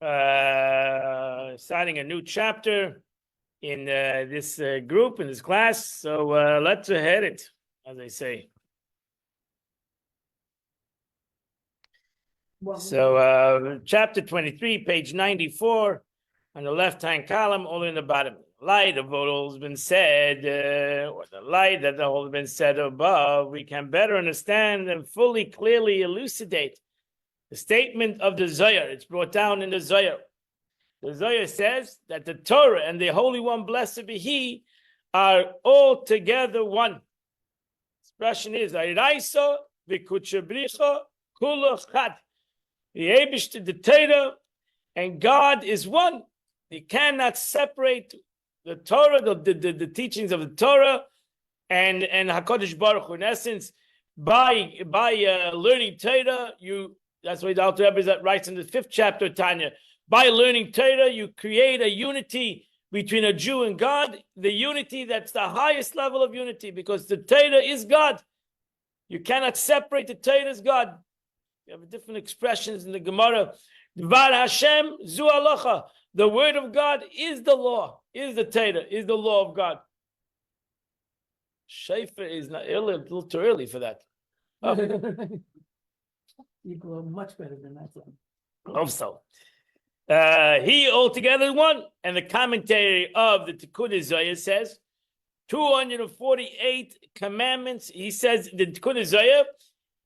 starting a new chapter in this group, in this class. So let's head it, as I say. So chapter 23, page 94, on the left-hand column, all in the bottom. Light of what all has been said, or the light that all has been said above, we can better understand and fully, clearly elucidate the statement of the Zohar. It's brought down in the Zohar. The Zohar says that the Torah and the Holy One, blessed be He, are all together one. Expression is, Airaiso v'kuchabricho kulo chad. The Eibishter, the Torah, and God is one. You cannot separate the Torah, the teachings of the Torah, and Hakadosh Baruch Hu. In essence, by learning Torah, that's why the Alter Rebbe writes in the 5th chapter of Tanya. By learning Torah, you create a unity between a Jew and God. The unity that's the highest level of unity, because the Torah is God. You cannot separate the Torah as God. You have different expressions in the Gemara. Dvar Hashem zu halacha. The word of God is the law, is the Torah, is the law of God. Shaifa is not early, a little too early for that. Oh. You go much better than that one. Hope so. He altogether one, and the commentary of the Tikkun Zohar says 248 commandments. He says the Tikkun Zohar,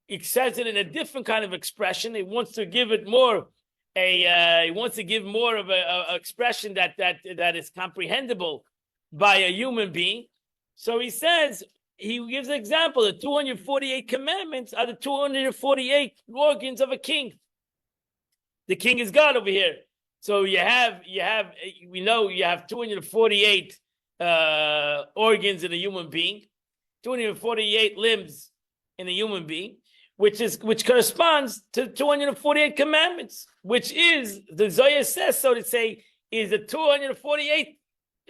he says it in a different kind of expression. He wants to give it more he wants to give more of a expression that is comprehensible by a human being. So he says, he gives an example. The 248 commandments are the 248 organs of a king. The king is God over here. So we know you have 248 organs in a human being, 248 limbs in a human being, which corresponds to 248 commandments, which is, the Zohar says, so to say, is the 248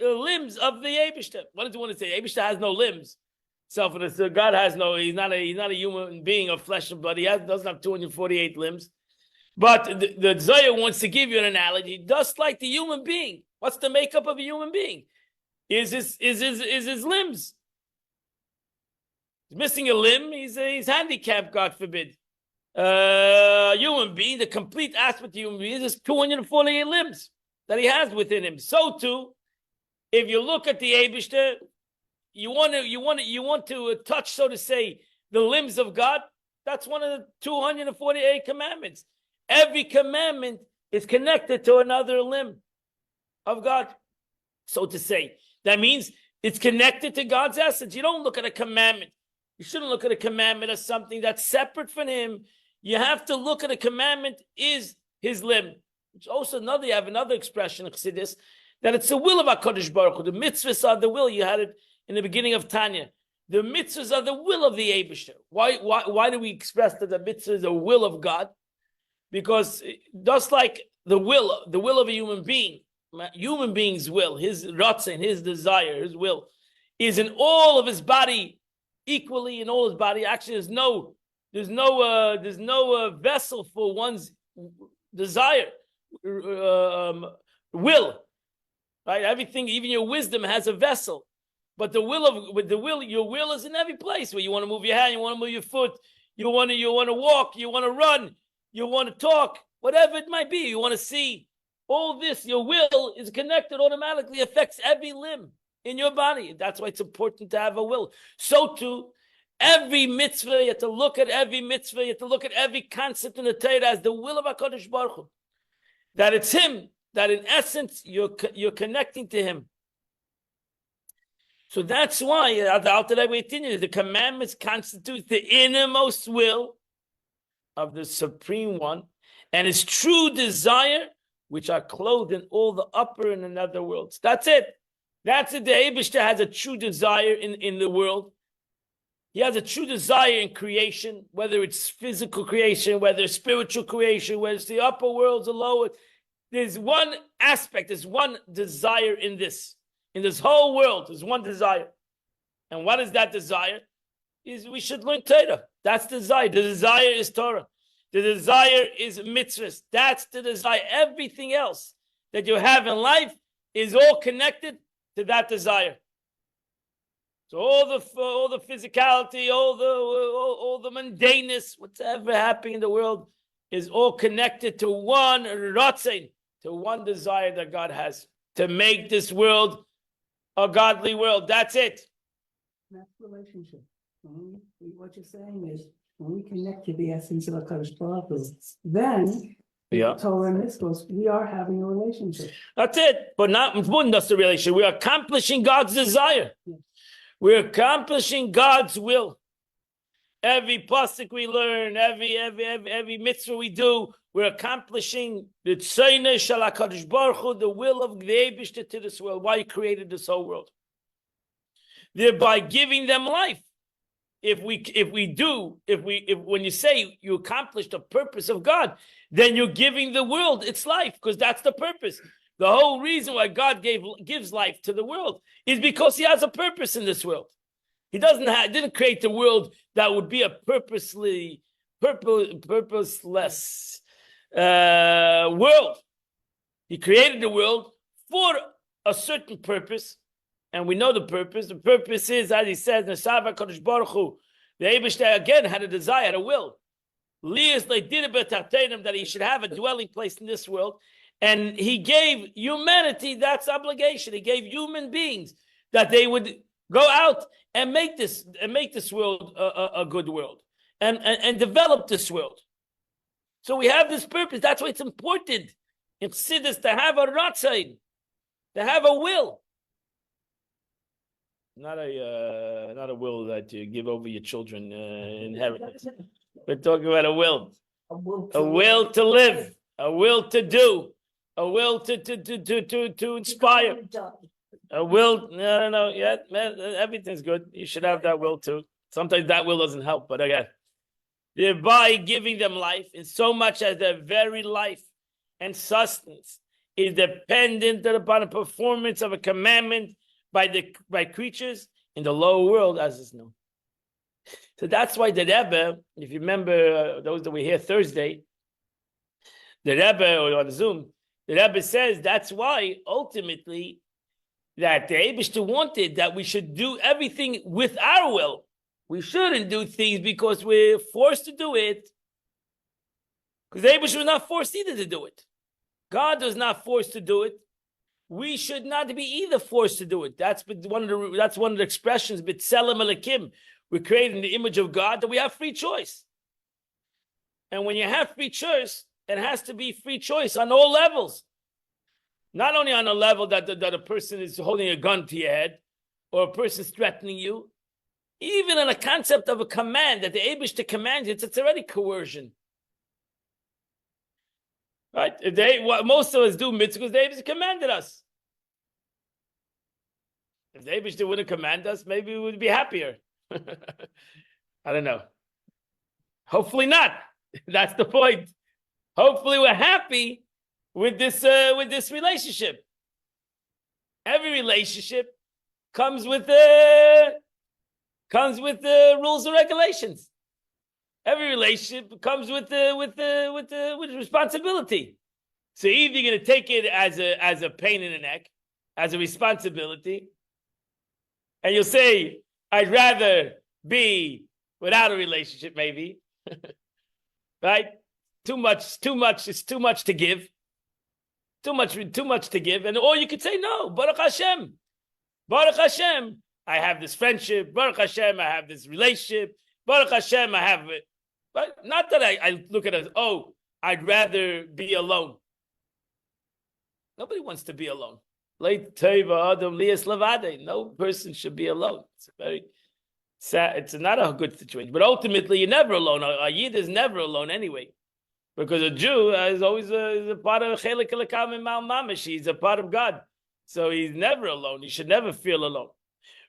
limbs of the Eibishter. What does he want to say? Eibishter has no limbs. So God has no, he's not a human being of flesh and blood. He doesn't have 248 limbs. But the Zohar wants to give you an analogy, just like the human being. What's the makeup of a human being? Is his limbs. He's missing a limb. He's handicapped, God forbid. Human being, the complete aspect of human being is 248 limbs that he has within him. So too, if you look at the Eibishter, you want to touch, so to say, the limbs of God. That's one of the 248 commandments. Every commandment is connected to another limb of God, so to say. That means it's connected to God's essence. You don't look at a commandment. You shouldn't look at a commandment as something that's separate from Him. You have to look at a commandment is His limb. Which also you have another expression of Chassidus, that it's the will of HaKadosh Baruch Hu. The mitzvahs are the will. You had it in the beginning of Tanya. The mitzvahs are the will of the Eibishter. Why do we express that the mitzvah is the will of God? Because just like the will of a human being's will, his ratzon, his desire, his will, is in all of his body, equally in all his body. Actually, there's no vessel for one's desire, will, right? Everything, even your wisdom has a vessel, but your will is in every place. Where you want to move your hand, you want to move your foot, you want to walk, you want to run, you want to talk, whatever it might be, you want to see. All this, your will is connected automatically, affects every limb in your body. That's why it's important to have a will. So too, every mitzvah, you have to look at every mitzvah, you have to look at every concept in the Torah as the will of HaKadosh Baruch Hu. That it's Him, that in essence, you're connecting to Him. So that's why the commandments constitute the innermost will of the Supreme One and His true desire, which are clothed in all the upper and the nether worlds. That's it. That's it. The Eibishter has a true desire in the world. He has a true desire in creation, whether it's physical creation, whether it's spiritual creation, whether it's the upper worlds or lower. There's one aspect, there's one desire in this whole world. There's one desire. And what is that desire? Is we should learn Torah. That's the desire. The desire is Torah. The desire is mitzvahs. That's the desire. Everything else that you have in life is all connected to that desire. So all the physicality, all the mundaneness, whatever happening in the world, is all connected to one ratzon, to one desire that God has to make this world a godly world. That's it. That's relationship. What you're saying is, when we connect to the essence of HaKadosh Baruch Hu, then Torah and Mitzvos, we are having a relationship. That's it. But not just the relationship. We're accomplishing God's desire. Yes. We're accomplishing God's will. Every pasuk we learn, every mitzvah we do, we're accomplishing the tzayne shel HaKadosh Baruch Hu, the will of the Eibishter to this world. Why He created this whole world. Thereby giving them life. If when you say you accomplished the purpose of God, then you're giving the world its life, because that's the purpose. The whole reason why God gives life to the world is because He has a purpose in this world. He didn't create the world that would be a purposeless world. He created the world for a certain purpose, and we know the purpose. The purpose is, as He says, Nesava Kadosh Baruch Hu, the Eibishter again had a desire, had a will. That He should have a dwelling place in this world. And He gave humanity that's obligation. He gave human beings that they would go out and make this world a good world and develop this world. So we have this purpose. That's why it's important in Chassidus to have a ratzon, to have a will, not a will that you give over your children inheritance. We're talking about a will to live, a will to do. A will to inspire. A will, no, yeah, man, everything's good. You should have that will too. Sometimes that will doesn't help, but again, thereby giving them life in so much as their very life and sustenance is dependent upon the performance of a commandment by creatures in the lower world, as is known. So that's why the Rebbe, if you remember those that were here Thursday, the Rebbe, or on Zoom, the Rebbe says that's why ultimately that the Eibishter wanted that we should do everything with our will. We shouldn't do things because we're forced to do it. Because the Eibishter was not forced either to do it. God was not forced to do it. We should not be either forced to do it. That's one of the expressions, B'Tselem Elokim. We're creating the image of God, that we have free choice. And when you have free choice, it has to be free choice on all levels. Not only on a level that a person is holding a gun to your head, or a person is threatening you. Even on a concept of a command, that the Eibishter commands it's already coercion. Right? Most of us do mitzvahs because the Eibishter commanded us. If the Eibishter wouldn't command us, maybe we would be happier. I don't know. Hopefully not. That's the point. Hopefully we're happy with this relationship. Every relationship comes with rules and regulations. Every relationship comes with responsibility. So either you're going to take it as a pain in the neck, as a responsibility, and you'll say, I'd rather be without a relationship, maybe. Right? Too much, it's too much to give. Too much to give. And or you could say, no, Baruch Hashem. Baruch Hashem, I have this friendship. Baruch Hashem, I have this relationship. Baruch Hashem, I have it. But not that I look at it as, oh, I'd rather be alone. Nobody wants to be alone. No person should be alone. It's very sad. It's not a good situation. But ultimately, you're never alone. A Yid is never alone anyway. Because a Jew is always a part of Chelik Elokam and Mal Mamish. He's a part of God. So he's never alone. He should never feel alone.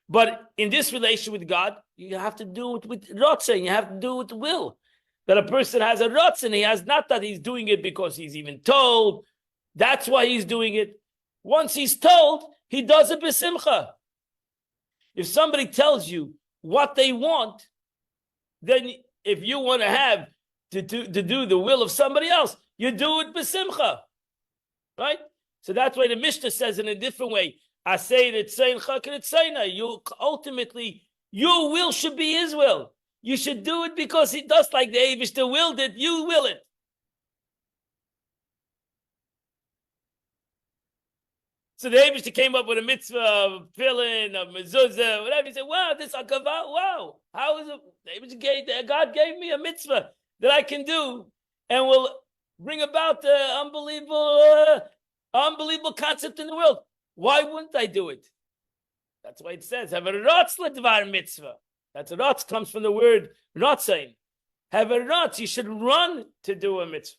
But in this relation with God, you have to do it with Ratzon. You have to do it with will. That a person has a Ratzon. He has not that he's doing it because he's even told. That's why he's doing it. Once he's told, he does it b'simcha. If somebody tells you what they want, then if you want to have to do the will of somebody else, you do it b'simcha, right? So that's why the Mishnah says in a different way. I say that you ultimately, your will should be his will. You should do it because he does, like the Eibishter willed it, you will it. So the Eibishter came up with a mitzvah of tefillin, of mezuzah, whatever. He said, wow, this akava, wow. How is it? God gave me a mitzvah that I can do and will bring about the unbelievable concept in the world. Why wouldn't I do it? That's why it says, have a rotz ledvar mitzvah. That's a rotz comes from the word rotzain. Have a rotz, you should run to do a mitzvah.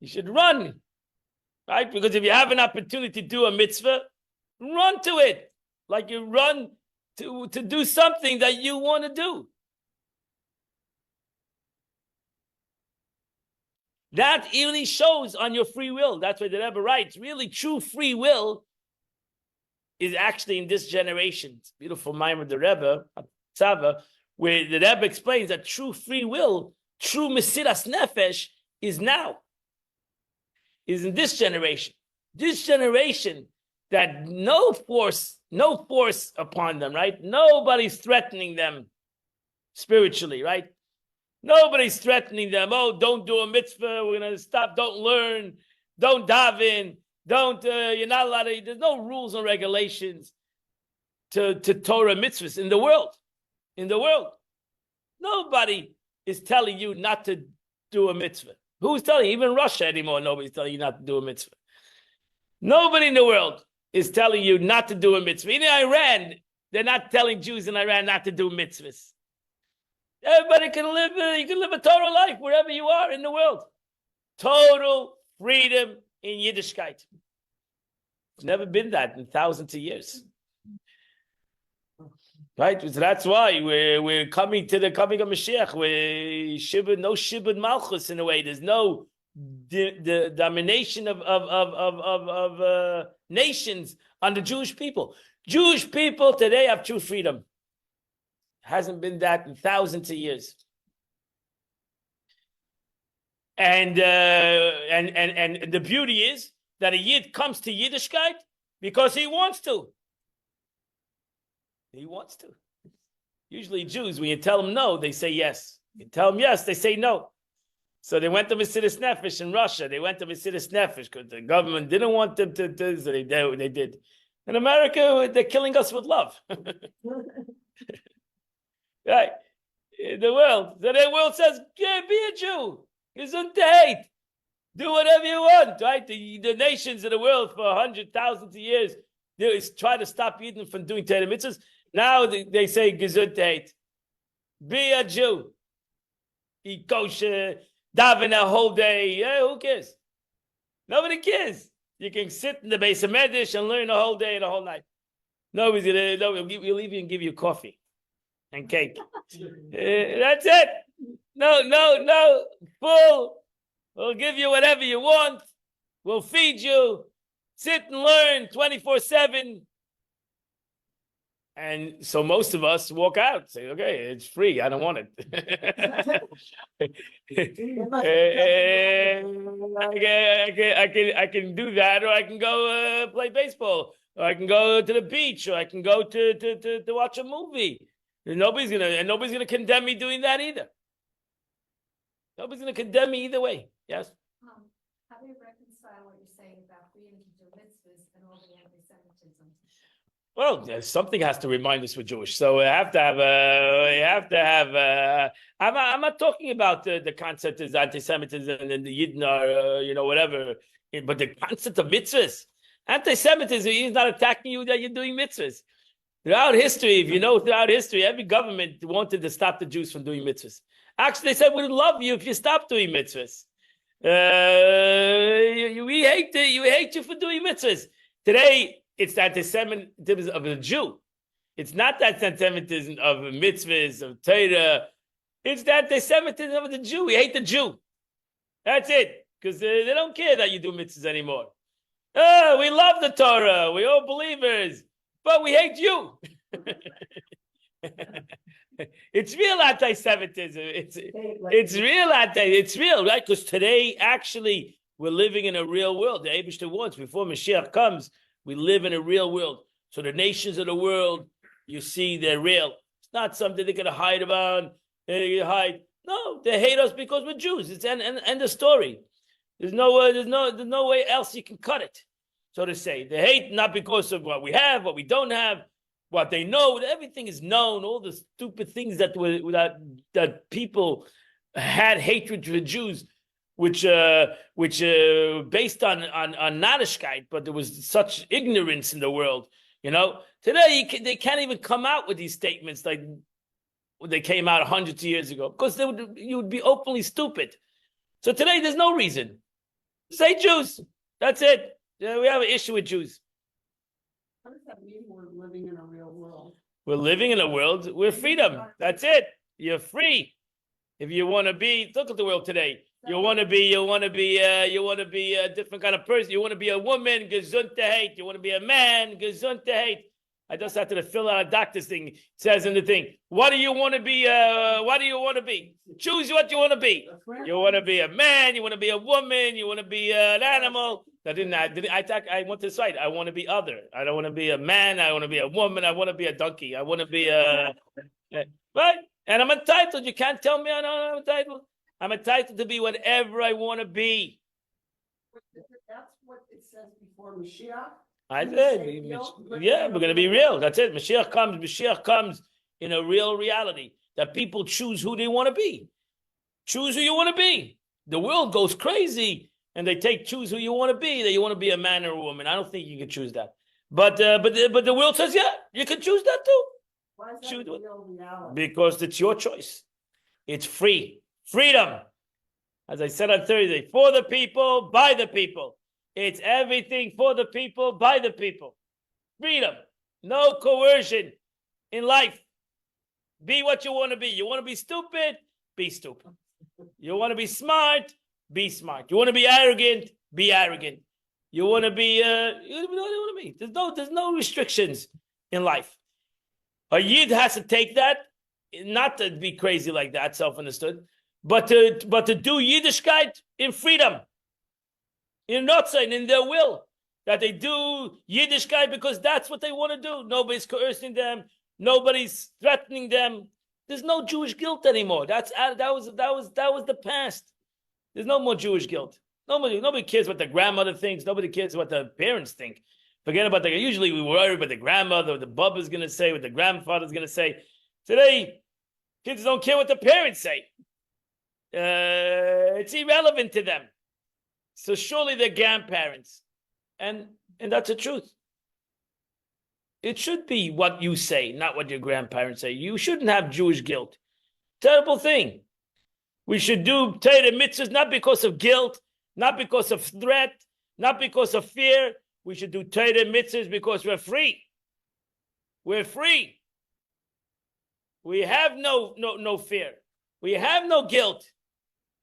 You should run. Right? Because if you have an opportunity to do a mitzvah, run to it. Like you run to do something that you want to do. That really shows on your free will. That's what the Rebbe writes. Really, true free will is actually in this generation. It's beautiful mind of the Rebbe, Tzava, where the Rebbe explains that true free will, true Mesiras Nefesh, is now. Is in this generation. This generation that no force upon them, right? Nobody's threatening them spiritually, right? Nobody's threatening them. Oh, don't do a mitzvah. We're gonna stop. Don't learn. Don't daven. Don't. You're not allowed to. There's no rules and regulations to Torah mitzvahs in the world. In the world, nobody is telling you not to do a mitzvah. Who's telling you? Even Russia anymore, nobody's telling you not to do a mitzvah. Nobody in the world is telling you not to do a mitzvah. In Iran, they're not telling Jews in Iran not to do mitzvahs. Everybody can live, you can live a Torah life wherever you are in the world. Total freedom in Yiddishkeit. It's never been that in thousands of years. Right? So that's why we're coming to the coming of Mashiach. No shibud malchus in a way. There's no the domination of nations on the Jewish people. Jewish people today have true freedom. Hasn't been that in thousands of years. And the beauty is that a Yid comes to Yiddishkeit because he wants to. He wants to. Usually Jews, when you tell them no, they say yes. You tell them yes, they say no. So they went to Mesiras Nefesh in Russia. They went to Mesiras Nefesh because the government didn't want them to so they did. In America, they're killing us with love. Right? In the world. So the world says, yeah, be a Jew. Gesund hate. Do whatever you want. Right? The nations of the world for 100,000 of years, they try to stop Eden from doing Torah mitzvahs. Now they say gesund hate. Be a Jew. Eat kosher, daven a whole day. Yeah, who cares? Nobody cares. You can sit in the base of Medish and learn the whole day and the whole night. Nobody's gonna. We'll even give you coffee and cake. That's it. No. Full. We'll give you whatever you want. We'll feed you. Sit and learn 24/7. And so most of us walk out, say, okay, it's free. I don't want it. I can do that, or I can go play baseball, or I can go to the beach, or I can go to watch a movie. And nobody's gonna condemn me doing that either. Nobody's gonna condemn me either way. Yes. How do you reconcile what you're saying about freedom to do mitzvahs and all the anti-Semitism? Well, something has to remind us we're Jewish, so we have to have. I'm not talking about the concept of anti-Semitism and the Yidden are, whatever. But the concept of mitzvahs, anti-Semitism is not attacking you that you're doing mitzvahs. Throughout history, every government wanted to stop the Jews from doing mitzvahs. Actually, they said we'd love you if you stop doing mitzvahs. We hate you for doing mitzvahs. Today, it's the anti-Semitism of a Jew. It's not that anti-Semitism of mitzvahs, of Torah. It's the anti-Semitism of the Jew. We hate the Jew. That's it. Because they don't care that you do mitzvahs anymore. We love the Torah. We're all believers. But we hate you. It's real anti-Semitism. It's real it's real, right? Because today, actually, we're living in a real world. The Eibishter wants, before Mashiach comes, we live in a real world. So the nations of the world, you see, they're real. It's not something they're going to hide about. Hide. No, they hate us because we're Jews. It's end the story. There's no way else you can cut it, so to say. They hate not because of what we have, what we don't have, what they know. Everything is known. All the stupid things that people had hatred for Jews, which based on Nadishkeit, but there was such ignorance in the world. Today they can't even come out with these statements like they came out hundreds of years ago, because you would be openly stupid. So today there's no reason. Say Jews. That's it. We have an issue with Jews. What does that mean? We're living in a real world. We're living in a world with freedom. That's it. You're free. If you want to be, look at the world today. You want to be a different kind of person. You want to be a woman, gesundheit. You want to be a man, gesundheit. I just had to fill out a doctor's thing. It says in the thing, what do you want to be? What do you want to be? Choose what you want to be. You want to be a man. You want to be a woman. You want to be an animal. I went to the site. I want to be other. I don't want to be a man. I want to be a woman. I want to be a donkey. I want to be right. And I'm entitled. You can't tell me I'm entitled. I'm entitled to be whatever I want to be. That's what it says before Mashiach. I said, yeah, we're going to be real. That's it. Mashiach comes in a real reality that people choose who they want to be. Choose who you want to be. The world goes crazy and they choose who you want to be. That you want to be a man or a woman. I don't think you can choose that. But the world says, yeah, you can choose that too. Why is that real reality? Because it's your choice. It's free. Freedom. As I said on Thursday, for the people, by the people. It's everything for the people, by the people. Freedom. No coercion in life. Be what you want to be. You want to be stupid? Be stupid. You want to be smart? Be smart. You want to be arrogant? Be arrogant. You want to be, you want to be. There's no restrictions in life. A Yid has to take that, not to be crazy like that, self-understood, but to do Yiddishkeit in freedom. In Notzain, in their will, that they do Yiddishkeit because that's what they want to do. Nobody's coercing them. Nobody's threatening them. There's no Jewish guilt anymore. That was the past. There's no more Jewish guilt. Nobody cares what the grandmother thinks. Nobody cares what the parents think. Forget about that. Usually we worry about the grandmother, what the Bubba's going to say, what the grandfather's going to say. Today, kids don't care what the parents say. It's irrelevant to them. So surely they're grandparents. And that's the truth. It should be what you say, not what your grandparents say. You shouldn't have Jewish guilt. Terrible thing. We should do Torah mitzvahs not because of guilt, not because of threat, not because of fear. We should do Torah mitzvahs because we're free. We're free. We have no fear. We have no guilt.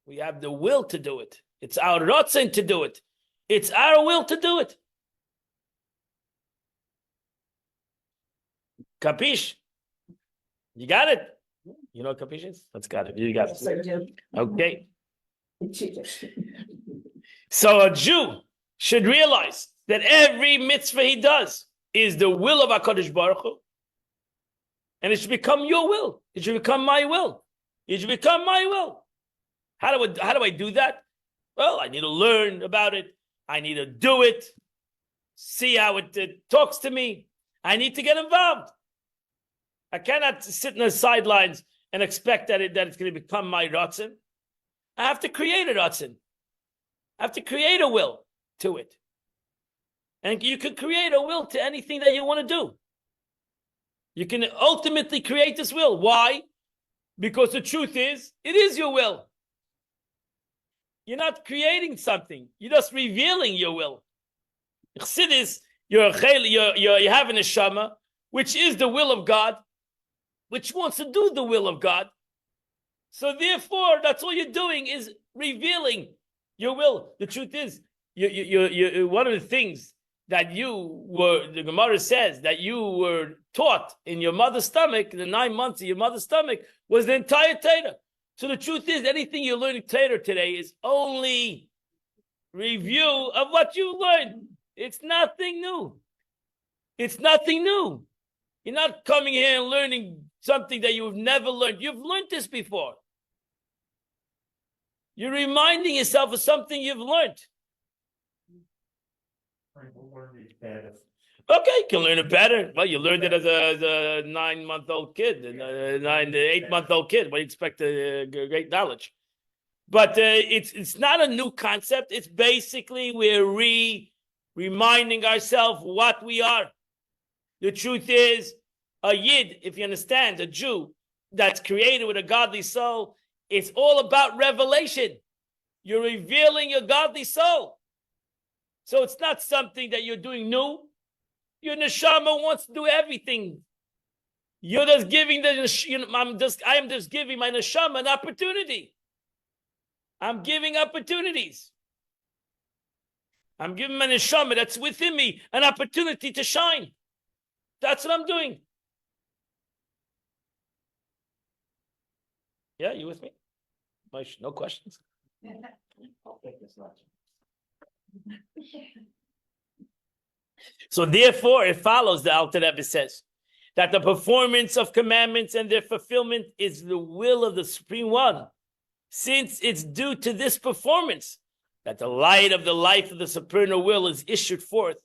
We have the will to do it. It's our rotzen to do it. It's our will to do it. Capish? You got it? You know what capish is? Let's got it. You got it. Okay. So a Jew should realize that every mitzvah he does is the will of HaKadosh Baruch Hu. And it should become your will. It should become my will. It should become my will. How do I do that? Well, I need to learn about it. I need to do it. See how it talks to me. I need to get involved. I cannot sit in the sidelines and expect that it's going to become my ratzon. I have to create a ratzon. I have to create a will to it. And you can create a will to anything that you want to do. You can ultimately create this will. Why? Because the truth is, it is your will. You're not creating something. You're just revealing your will. Chassidus, you have a neshama, which is the will of God, which wants to do the will of God. So therefore, that's all you're doing is revealing your will. The truth is, you one of the things that the Gemara says that you were taught in your mother's stomach, the 9 months of your mother's stomach, was the entire Torah. So the truth is, anything you're learning Torah today is only review of what you learned. It's nothing new. It's nothing new. You're not coming here and learning something that you've never learned. You've learned this before. You're reminding yourself of something you've learned. Okay, you can learn it better. Well, you learned it as a 9-month-old kid, a 8-month-old kid. What do you expect? Great knowledge. But it's not a new concept. It's basically we're reminding ourselves what we are. The truth is, a Yid, if you understand, a Jew that's created with a godly soul, it's all about revelation. You're revealing your godly soul. So it's not something that you're doing new. Your neshama wants to do everything. You're just giving I am just giving my neshama an opportunity. I'm giving opportunities. I'm giving my neshama that's within me an opportunity to shine. That's what I'm doing. Yeah, you with me? No questions? So therefore, it follows, the Alter Rebbe says, that the performance of commandments and their fulfillment is the will of the Supreme One, since it's due to this performance that the light of the life of the supernal will is issued forth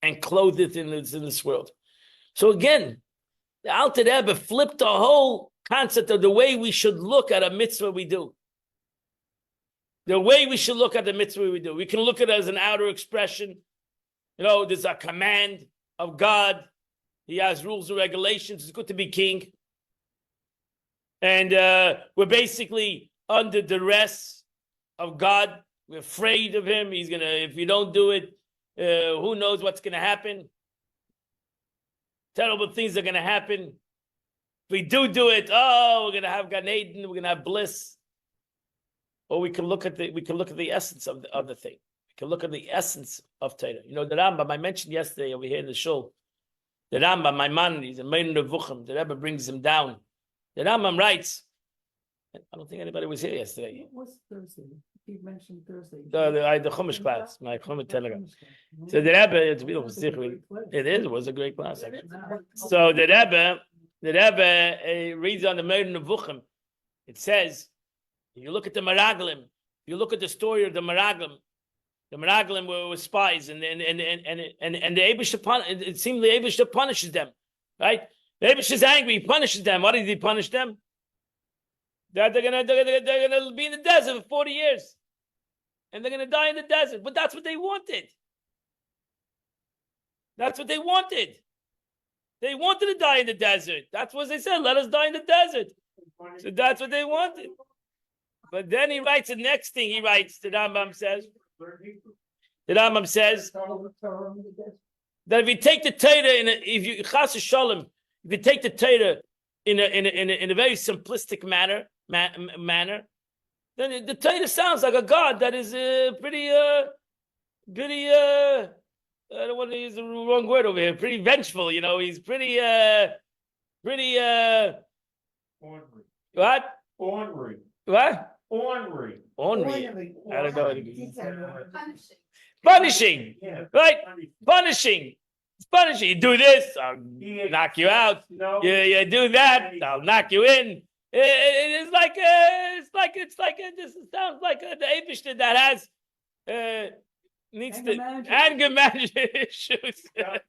and clothed in this world. So again, the Alter Rebbe flipped the whole concept of the way we should look at a mitzvah we do. The way we should look at the mitzvah we do. We can look at it as an outer expression. There's a command of God. He has rules and regulations. It's good to be king. And we're basically under duress of God. We're afraid of him. He's going to, if you don't do it, who knows what's going to happen. Terrible things are going to happen. If we do it, we're going to have Gan Eden, we're going to have bliss. Or we can look at the essence of the thing. We can look at the essence of Torah. The Rambam I mentioned yesterday over here in the shul. The Rambam, my man, he's a Mein Nevuchim. The Rebbe brings him down. The Rambam writes. I don't think anybody was here yesterday. It was Thursday. He mentioned Thursday. The Chumash class, my Chumash Telegram. So the Rebbe, it's beautiful. It was a great class actually. So the Rebbe reads on the Mein Nevuchim. It says, if you look at the Meraglim, you look at the story of the Meraglim were spies, and the Eibishter, it seems the Eibishter punishes them, right? The Eibishter is angry, he punishes them. What did he punish them? That they're gonna be in the desert for 40 years, and they're gonna die in the desert. But that's what they wanted. That's what they wanted. They wanted to die in the desert. That's what they said. Let us die in the desert. So that's what they wanted. But then he writes the next thing. He writes, the Rambam says that if you take the Torah if you take the Torah in a very simplistic manner, then the Torah sounds like a God that is pretty I don't want to use the wrong word over here. Pretty vengeful, He's pretty Ornery. What? Ornery. What? Ornery. Ornery. I don't know. Punishing. Punishing. Right? Punishing. It's punishing. You do this, I'll knock you out. No. You do that, I'll knock you in. It sounds like the Eibishter that has needs Anger to management. anger management issues. Anger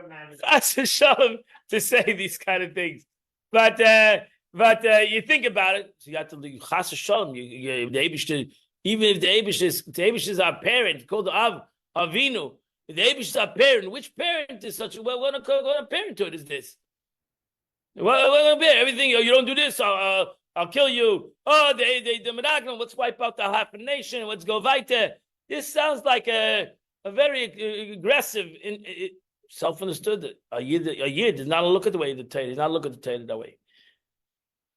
management. That's a shalom to say these kind of things, but you think about it. So you have to chas shalom. The Eibishter, even if the Eibishter is our parent, called Avinu. If the Eibishter is our parent, which parent is such? What a parenthood is this? Everything you don't do this, I'll kill you. Oh, the Meraglim, let's wipe out the half a nation. Let's go weiter. This sounds like a very aggressive, self-understood. A Yid does not look at the way the Torah. Does not look at the Torah that way.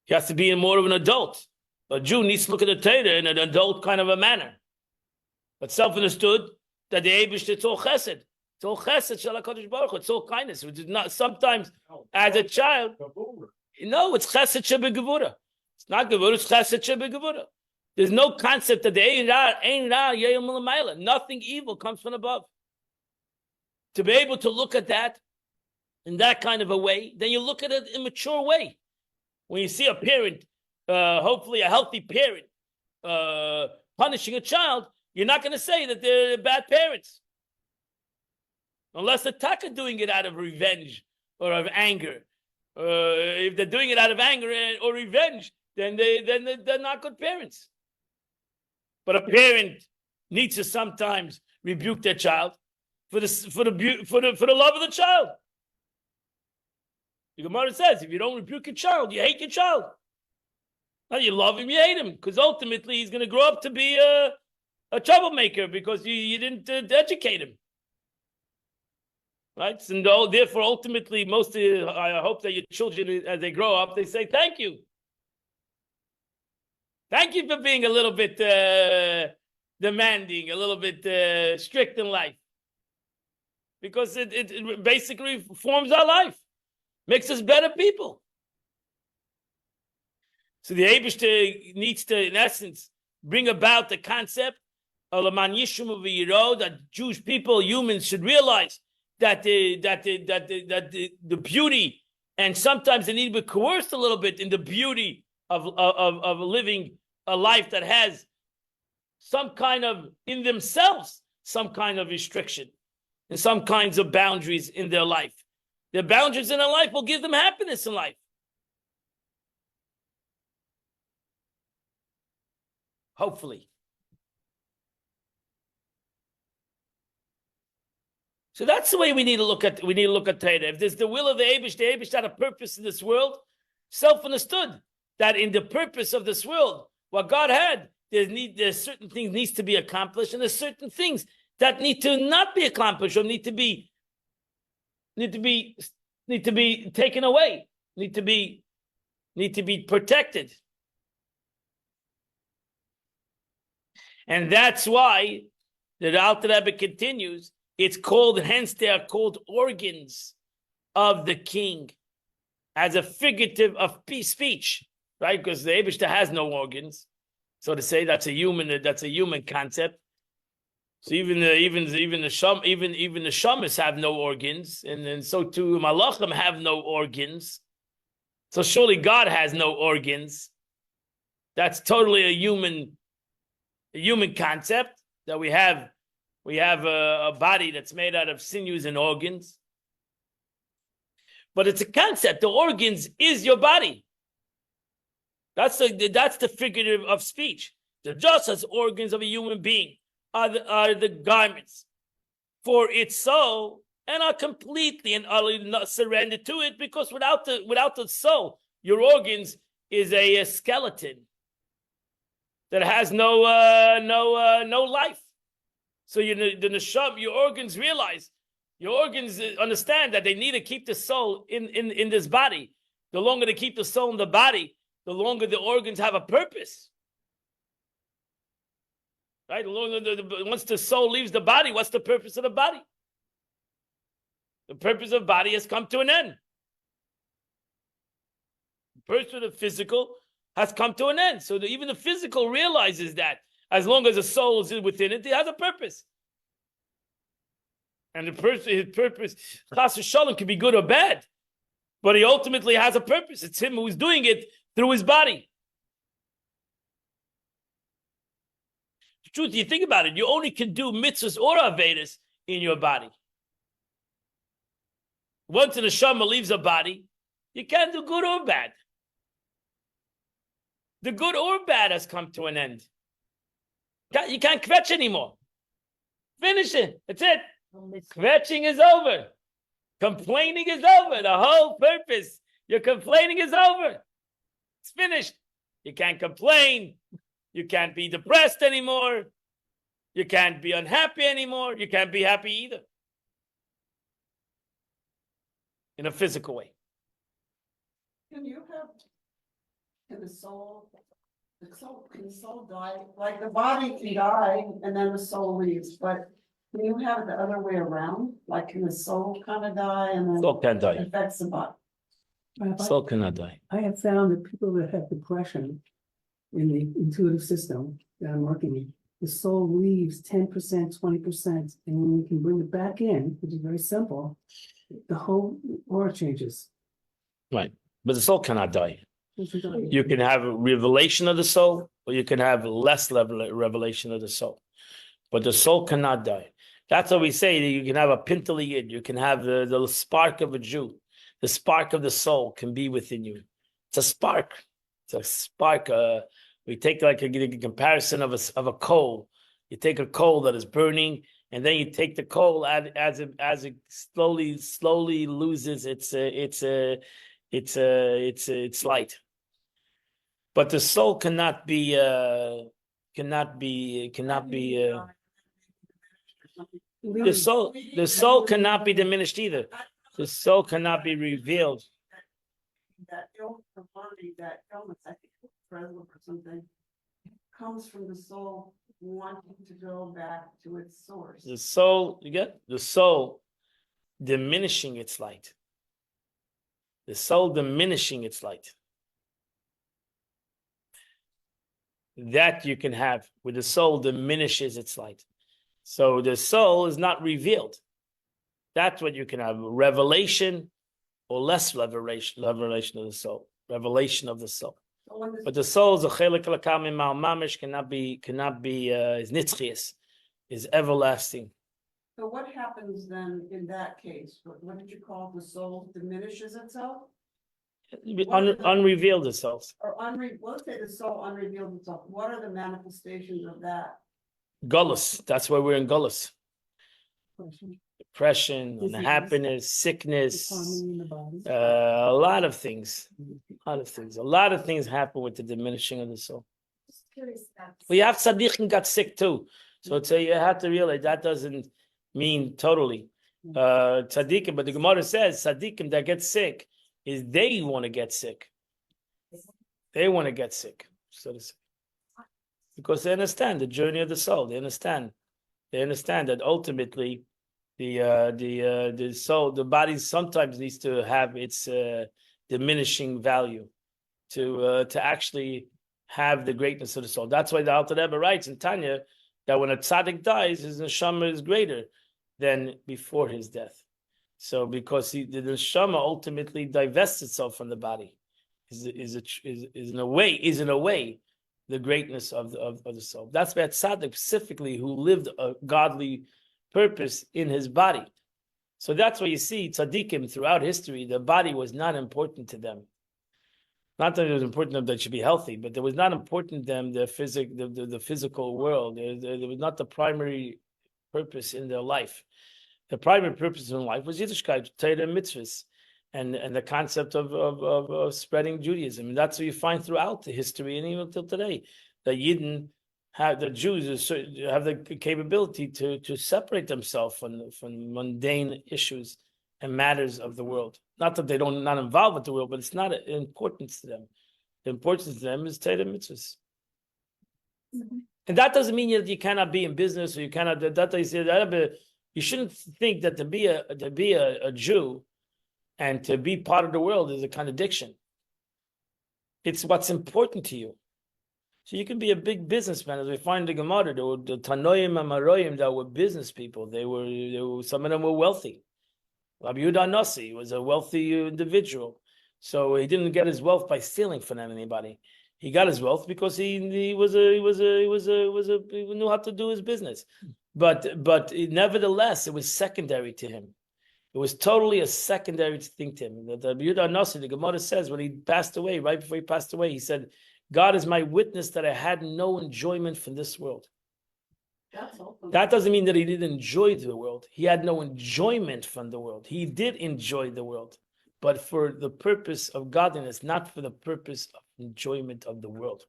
He has to be more of an adult. A Jew needs to look at the Torah in an adult kind of a manner. But self-understood, that the Eibush, it's all chesed. It's all chesed, Shel HaKadosh Baruch Hu. It's all kindness. Which is not sometimes as a child. No, it's chesed shebegevura. It's not gevura, it's chesed shebegevura. There's no concept that the ein ra yeyel milamayla. Nothing evil comes from above. To be able to look at that in that kind of a way, then you look at it in a mature way. When you see a parent, hopefully a healthy parent, punishing a child, you're not going to say that they're bad parents. Unless the taka doing it out of revenge or of anger. If they're doing it out of anger or revenge, then they're not good parents. But a parent needs to sometimes rebuke their child for the love of the child. The Gemara says, if you don't rebuke your child, you hate your child. Now you love him, you hate him, because ultimately he's going to grow up to be a troublemaker because you didn't educate him. Right? And therefore, ultimately, I hope that your children, as they grow up, they say, thank you. Thank you for being a little bit demanding, a little bit strict in life. Because it basically forms our life, makes us better people. So the Eibishter needs to, in essence, bring about the concept of Laman Yishum V'Yiro, that Jewish people, humans, should realize that the beauty, and sometimes they need to be coerced a little bit in the beauty of living a life that has some kind of, in themselves, some kind of restriction and some kinds of boundaries in their life. Their boundaries in their life will give them happiness in life. Hopefully. So that's the way we need to look at Torah. If there's the will of the Eibush had a purpose in this world, self-understood that in the purpose of this world, what God had, there's certain things needs to be accomplished, and there's certain things that need to not be accomplished or need to be taken away, need to be protected. And that's why the Alter Rebbe continues. It's called, hence they are called organs of the king, as a figurative of speech, right? Because the Eibishter has no organs, so to say. That's a human concept. So even the shamas have no organs, and so too malachim have no organs. So surely God has no organs. That's totally a human concept, that we have a body that's made out of sinews and organs. But it's a concept. The organs is your body. That's the figurative of speech. They're just as organs of a human being are the garments for its soul, and are completely and utterly not surrendered to it, because without the soul, your organs is a skeleton that has no life. So the neshama, your organs understand that they need to keep the soul in this body. The longer they keep the soul in the body, the longer the organs have a purpose. Right? The longer once the soul leaves the body, what's the purpose of the body? The purpose of the body has come to an end. The purpose of the physical has come to an end. So even the physical realizes that as long as the soul is within it, it has a purpose. And his purpose, chas v'shalom, can be good or bad, but he ultimately has a purpose. It's him who's doing it through his body. The truth, you think about it, you only can do mitzvahs or avedas in your body. Once an neshama leaves a body, you can't do good or bad. The good or bad has come to an end. You can't kvetch anymore. Finish it. That's it. Kvetching is over. Complaining is over. The whole purpose. Your complaining is over. It's finished. You can't complain. You can't be depressed anymore. You can't be unhappy anymore. You can't be happy either. In a physical way. Can the soul die? Like the body can die and then the soul leaves, but Can you have it the other way around? Like can the soul kind of die and then Soul can die. affects the body? Soul cannot die. I have found that people that have depression in the intuitive system that I'm working in, the soul leaves 10%, 20%, and when you can bring it back in, which is very simple, the whole aura changes. Right. But the soul cannot die. You can have a revelation of the soul, or you can have less level revelation of the soul. But the soul cannot die. That's what we say, that you can have a pintele yid, you can have the spark of a Jew. The spark of the soul can be within you. It's a spark. It's a spark. We take like a comparison of a coal. You take a coal that is burning, and then you take the coal as it slowly loses its light. But the soul cannot be the soul cannot be diminished either. The soul cannot be revealed. That illness, I think it's prevalent or something, comes from the soul wanting to go back to its source. The soul, you get the soul diminishing its light. The soul diminishing its light. That you can have where the soul diminishes its light. So the soul is not revealed. That's what you can have, revelation or less revelation of the soul, revelation of the soul. But the soul is a chelik lakam imal mamish, cannot be is nitzchias, is everlasting. So what happens then in that case? What did you call it? The soul diminishes itself? Unrevealed itself. Or let's say the soul unrevealed itself. What are the manifestations of that? Gullus, that's why we're in Gullus. Depression, Disease. unhappiness, sickness, Disharmony in the body. a lot of things. A lot of things happen with the diminishing of the soul. Just curious about. We have tzaddikim got sick too. So you have to realize that doesn't mean totally. Tzaddikim, but the Gemara says tzaddikim that get sick is they want to get sick. They want to get sick, so to say. Because they understand the journey of the soul. They understand that ultimately the soul, the body sometimes needs to have its diminishing value to actually have the greatness of the soul. That's why the Alter Rebbe writes in Tanya that when a tzaddik dies, his neshama is greater than before his death. So because the neshama ultimately divests itself from the body, is in a way the greatness of the soul. That's why a tzaddik specifically who lived a godly purpose in his body. So that's why you see tzaddikim throughout history, the body was not important to them. Not that it was important to them that they should be healthy, but it was not important to them the physical world. It was not the primary purpose in their life. The primary purpose in life was Yiddishkeit, Torah and mitzvahs, and the concept of spreading Judaism. And that's what you find throughout the history and even till today. The Jews have the capability to separate themselves from mundane issues and matters of the world. Not that they not involved with the world, but it's not an importance to them. The importance to them is Torah and mitzvahs. Mm-hmm. And that doesn't mean that you cannot be in business or you cannot. You shouldn't think that to be a Jew and to be part of the world is a contradiction. It's what's important to you. So you can be a big businessman, as we find in the Gemara. There were the Tanoim and Maroim that were business people. They were some of them were wealthy. Rabbi Yehuda Nasi was a wealthy individual, so he didn't get his wealth by stealing from anybody. He got his wealth because he knew how to do his business. But nevertheless, it was secondary to him. It was totally a secondary thing to him. The Yehuda Nasi, the Gemara says, when he passed away, right before he passed away, he said, God is my witness that I had no enjoyment from this world. That doesn't mean that he didn't enjoy the world. He had no enjoyment from the world. He did enjoy the world, but for the purpose of godliness, not for the purpose of enjoyment of the world.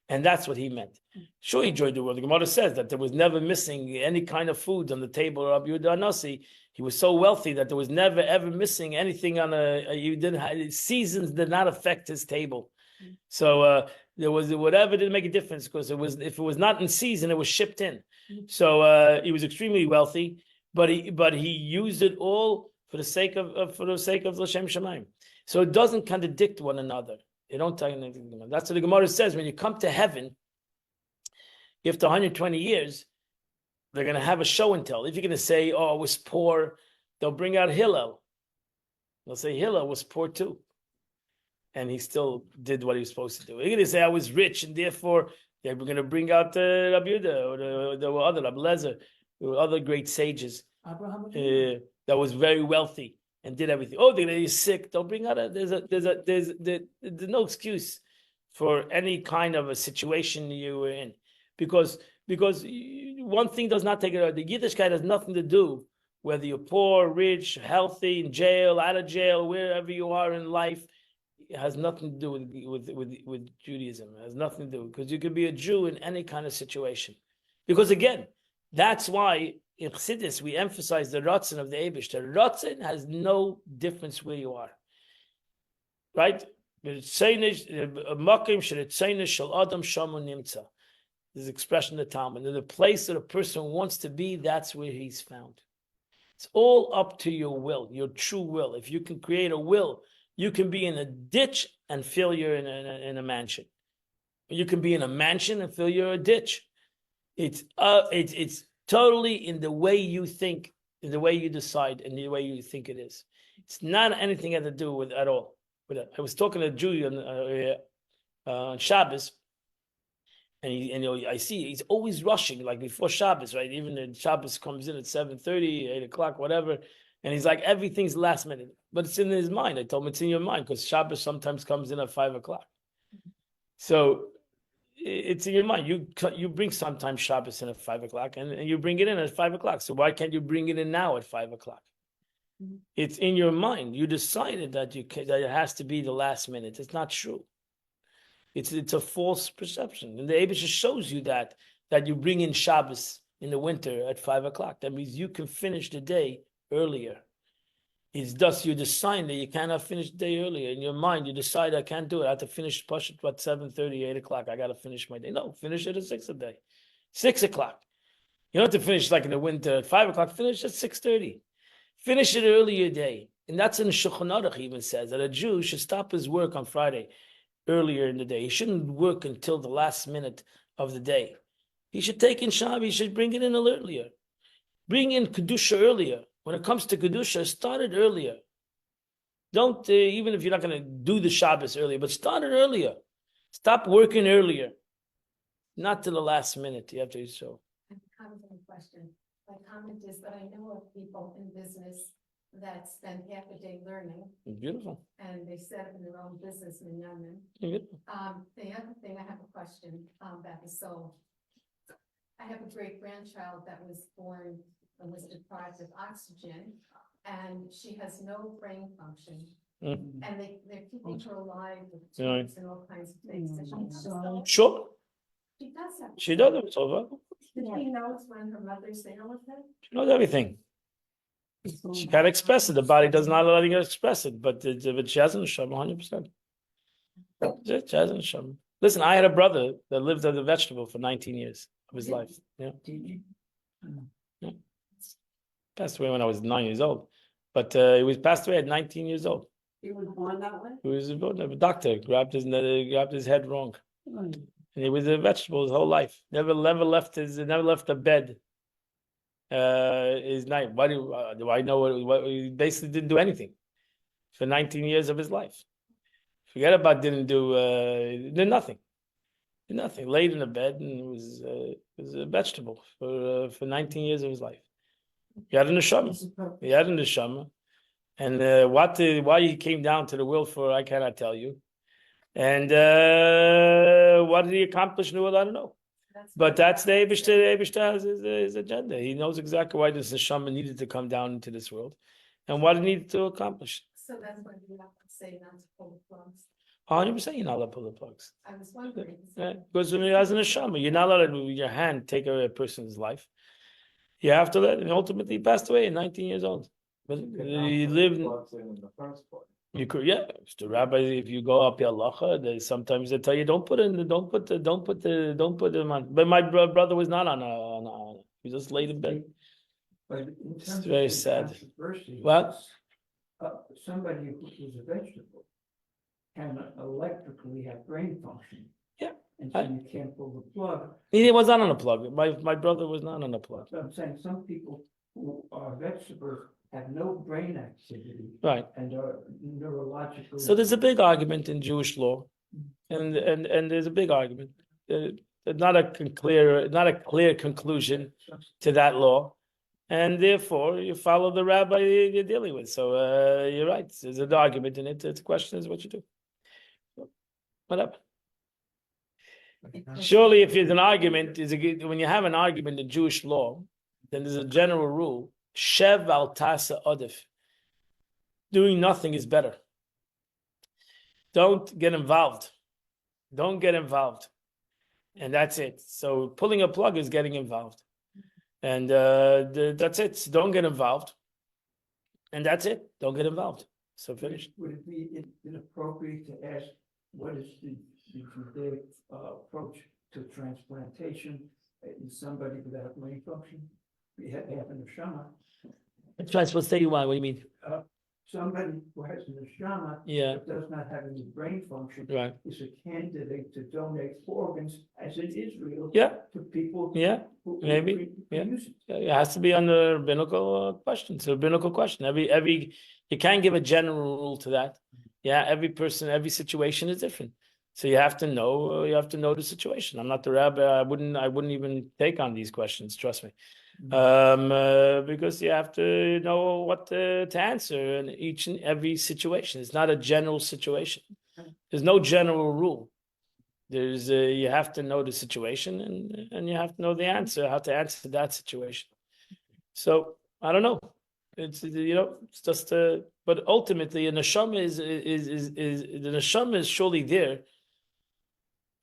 And that's what he meant. Sure, he enjoyed the world. The Gemara says that there was never missing any kind of food on the table of Rabbi Yehuda Nasi. He was so wealthy that there was never ever missing anything on seasons did not affect his table. So there was whatever didn't make a difference because if it was not in season, it was shipped in. So he was extremely wealthy, but he used it all for the sake of L'Shem Shemaim. So it doesn't contradict one another. They don't tell you anything. That's what the Gemara says. When you come to heaven, after 120 years, they're going to have a show and tell. If you're going to say, "Oh, I was poor," they'll bring out Hillel. They'll say Hillel was poor too, and he still did what he was supposed to do. You're going to say, "I was rich," and therefore they were going to bring out Rabbi Yehuda or there were other Rabbi Lezer, there were other great sages that was very wealthy and did everything. Oh, they're going to be sick. They'll bring out there's no excuse for any kind of a situation you were in, because one thing does not take it out. The Yiddishkeit has nothing to do whether you're poor, rich, healthy, in jail, out of jail, wherever you are in life. It has nothing to do with Judaism. It has nothing to do, because you can be a Jew in any kind of situation. Because again, that's why in Chassidus we emphasize the Ratzon of the Eibush. The Ratzon has no difference where you are. Right? This expression of the Talmud. In the place that a person wants to be, that's where he's found. It's all up to your will, your true will. If you can create a will, you can be in a ditch and feel you're in a mansion. You can be in a mansion and feel you're a ditch. It's totally in the way you think, in the way you decide, and the way you think it is. It's not anything to do with at all. I was talking to a Jew on Shabbos, and I see he's always rushing, like before Shabbos, right? Even the Shabbos comes in at 7:30, 8 o'clock, whatever, and he's like, everything's last minute, but it's in his mind. I told him it's in your mind because Shabbos sometimes comes in at 5 o'clock. So it's in your mind. You bring sometimes Shabbos in at 5 o'clock, and you bring it in at 5 o'clock. So why can't you bring it in now at 5 o'clock? It's in your mind. You decided that that it has to be the last minute. It's not true. It's a false perception. And the Eibush shows you that you bring in Shabbos in the winter at 5 o'clock. That means you can finish the day earlier. It's thus you decide that you cannot finish the day earlier. In your mind, you decide I can't do it. I have to finish Pashat at 7:30, 8 o'clock. I got to finish my day. No, finish it at 6 a day. 6 o'clock. You don't have to finish like in the winter at 5 o'clock. Finish at 6:30. Finish it earlier day. And that's in Shulchan Aruch even says that a Jew should stop his work on Friday earlier in the day. He shouldn't work until the last minute of the day. He should take in Shabbos. He should bring it in a little earlier. Bring in Kedusha earlier. When it comes to Kedusha, start it earlier. Don't, even if you're not going to do the Shabbos earlier, but start it earlier. Stop working earlier. Not to the last minute. You have to do so. Comment on the question. My comment is that I know of people in business that spend half a day learning. Beautiful. And they set up their own business in Yemen. Beautiful. The other thing, I have a question about the soul. I have a great grandchild that was born and was deprived of oxygen, and she has no brain function. Mm. And they're keeping her alive with Yeah. tubes and all kinds of things. Does she have a So- soul? Sure. She does have. a She soul. does. It's over. Did she know when her mother's there with her? She knows everything. She can't express it. The body does not allow her to express it, but she has an neshama 100%. She has an neshama. Listen, I had a brother that lived as a vegetable for 19 years of his life. Yeah. Yeah. Passed away when I was 9 years old, but he was passed away at 19 years old. He was born that way? He was a doctor, grabbed his head wrong, and he was a vegetable his whole life. Never left the bed. His night. Why do I know what he basically didn't do anything for 19 years of his life? Forget about did nothing. Did nothing. Laid in the bed and was a vegetable for 19 years of his life. He had a neshama. And why he came down to the world for, I cannot tell you. And what did he accomplish in the world? I don't know. But that's the Eibishter has his agenda. He knows exactly why this neshama needed to come down into this world and what it needed to accomplish. So that's why you have to say not to pull the plugs. 100% you're not allowed to pull the plugs. I was wondering. Because when you're as a neshama, you're not allowed to with your hand take away a person's life. You have to let, and ultimately he passed away at 19 years old. But he lived. In the first place. You could, yeah. The rabbi, if you go up halacha, they sometimes they tell you don't put them on. But my brother was not on he just laid in bed. But in It's terms of very the sad. controversy, What? somebody who is a vegetable can electrically have brain function. Yeah. And so you can't pull the plug. He was not on a plug. My brother was not on a plug. So I'm saying some people who are vegetables have no brain activity Right. and are neurologically. So there's a big argument in Jewish law, and there's a big argument. Not a clear conclusion to that law, and therefore you follow the rabbi you're dealing with. So you're right. There's an argument in it. The question is what you do. Whatever. Surely, if there's an argument, when you have an argument in Jewish law, then there's a general rule: shev al tasa odif. Doing nothing is better. Don't get involved. Don't get involved, and that's it. So pulling a plug is getting involved, and that's it. So don't get involved, and that's it. Don't get involved. So finished. Would it be inappropriate to ask what is the Judaic approach to transplantation in somebody without brain function? We have a neshama. Transplantation. What do you mean? Somebody who has a neshama Yeah. but does not have any brain function Right. is a candidate to donate organs, as in Israel. Yeah. To people. Yeah. who Maybe, yeah. use it. It has to be on the rabbinical question. It's a rabbinical question. Every you can't give a general rule to that. Yeah, every person, every situation is different. So you have to know. You have to know the situation. I'm not the rabbi. I wouldn't even take on these questions. Trust me, because you have to know what to answer in each and every situation. It's not a general situation. There's no general rule. There's you have to know the situation and you have to know the answer, how to answer that situation. So I don't know. It's it's just but ultimately a neshama is the neshama is surely there.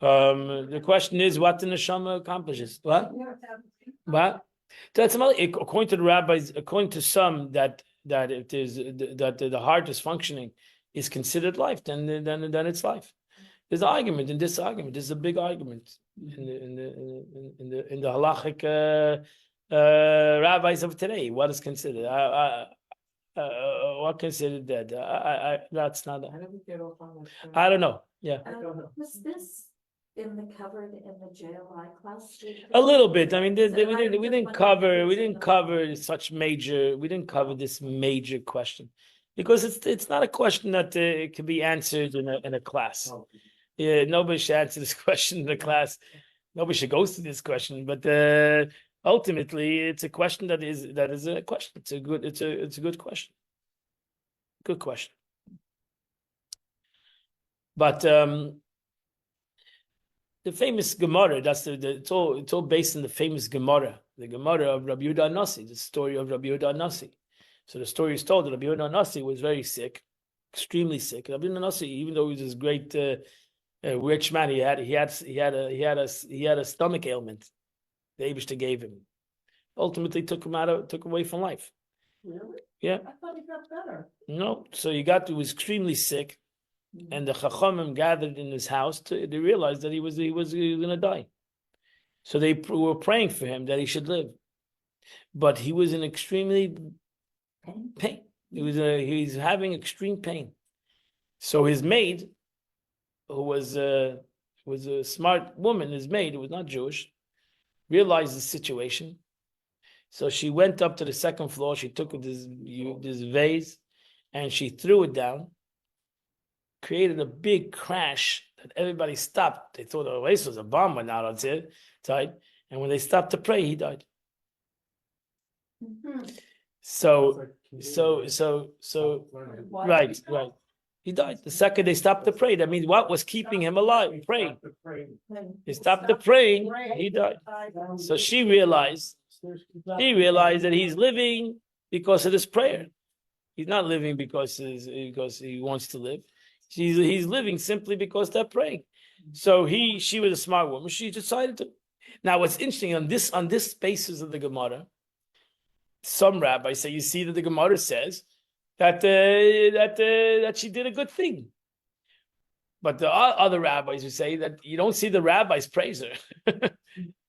The question is what the neshama accomplishes. What? That's according to the rabbis, according to some that if there's that the heart is functioning is considered life, then it's life. There's an argument in this argument. There's a big argument in the halachic rabbis of today. What is considered? What considered dead? That's not. How do we get off on this? I don't know. Yeah, I don't know. Was this covered in the JLI class? a little bit. I mean, we So I didn't just cover wondered- we didn't cover this major question because it's not a question that it can be answered in a class. Yeah, nobody should answer this question in the class. Nobody should go through this question, but ultimately, it's a question that is a question. It's a good question. Good question. But the famous Gemara. It's all based on the famous Gemara, the Gemara of Rabbi Yehuda Nasi, the story of Rabbi Yehuda Nasi. So the story is told that Rabbi Yehuda Nasi was very sick, extremely sick. Rabbi Yehuda Nasi, even though he was this great rich man, he had a stomach ailment. The Eibishter gave him. Ultimately, took away from life. Really? Yeah. I thought he got better. No, so he was extremely sick, and the Chachamim gathered in his house. They realized that he was going to die. So they were praying for him that he should live, but he was in extremely pain. He was having extreme pain. So his maid, who was a smart woman, his maid, who was not Jewish, realized the situation. So she went up to the second floor. She took this vase and she threw it down. Created a big crash that everybody stopped. They thought the vase was a bomb went out outside. And when they stopped to pray, he died. So right. He died. The second they stopped to pray, that means what was keeping him alive? Praying. They stopped the praying, he died. So she realized that he's living because of this prayer. He's not living because he wants to live. He's living simply because they're praying. So she was a smart woman. She decided to. Now, what's interesting on this basis of the Gemara, some rabbis say, you see that the Gemara says that she did a good thing. But the other rabbis who say that you don't see the rabbis praise her.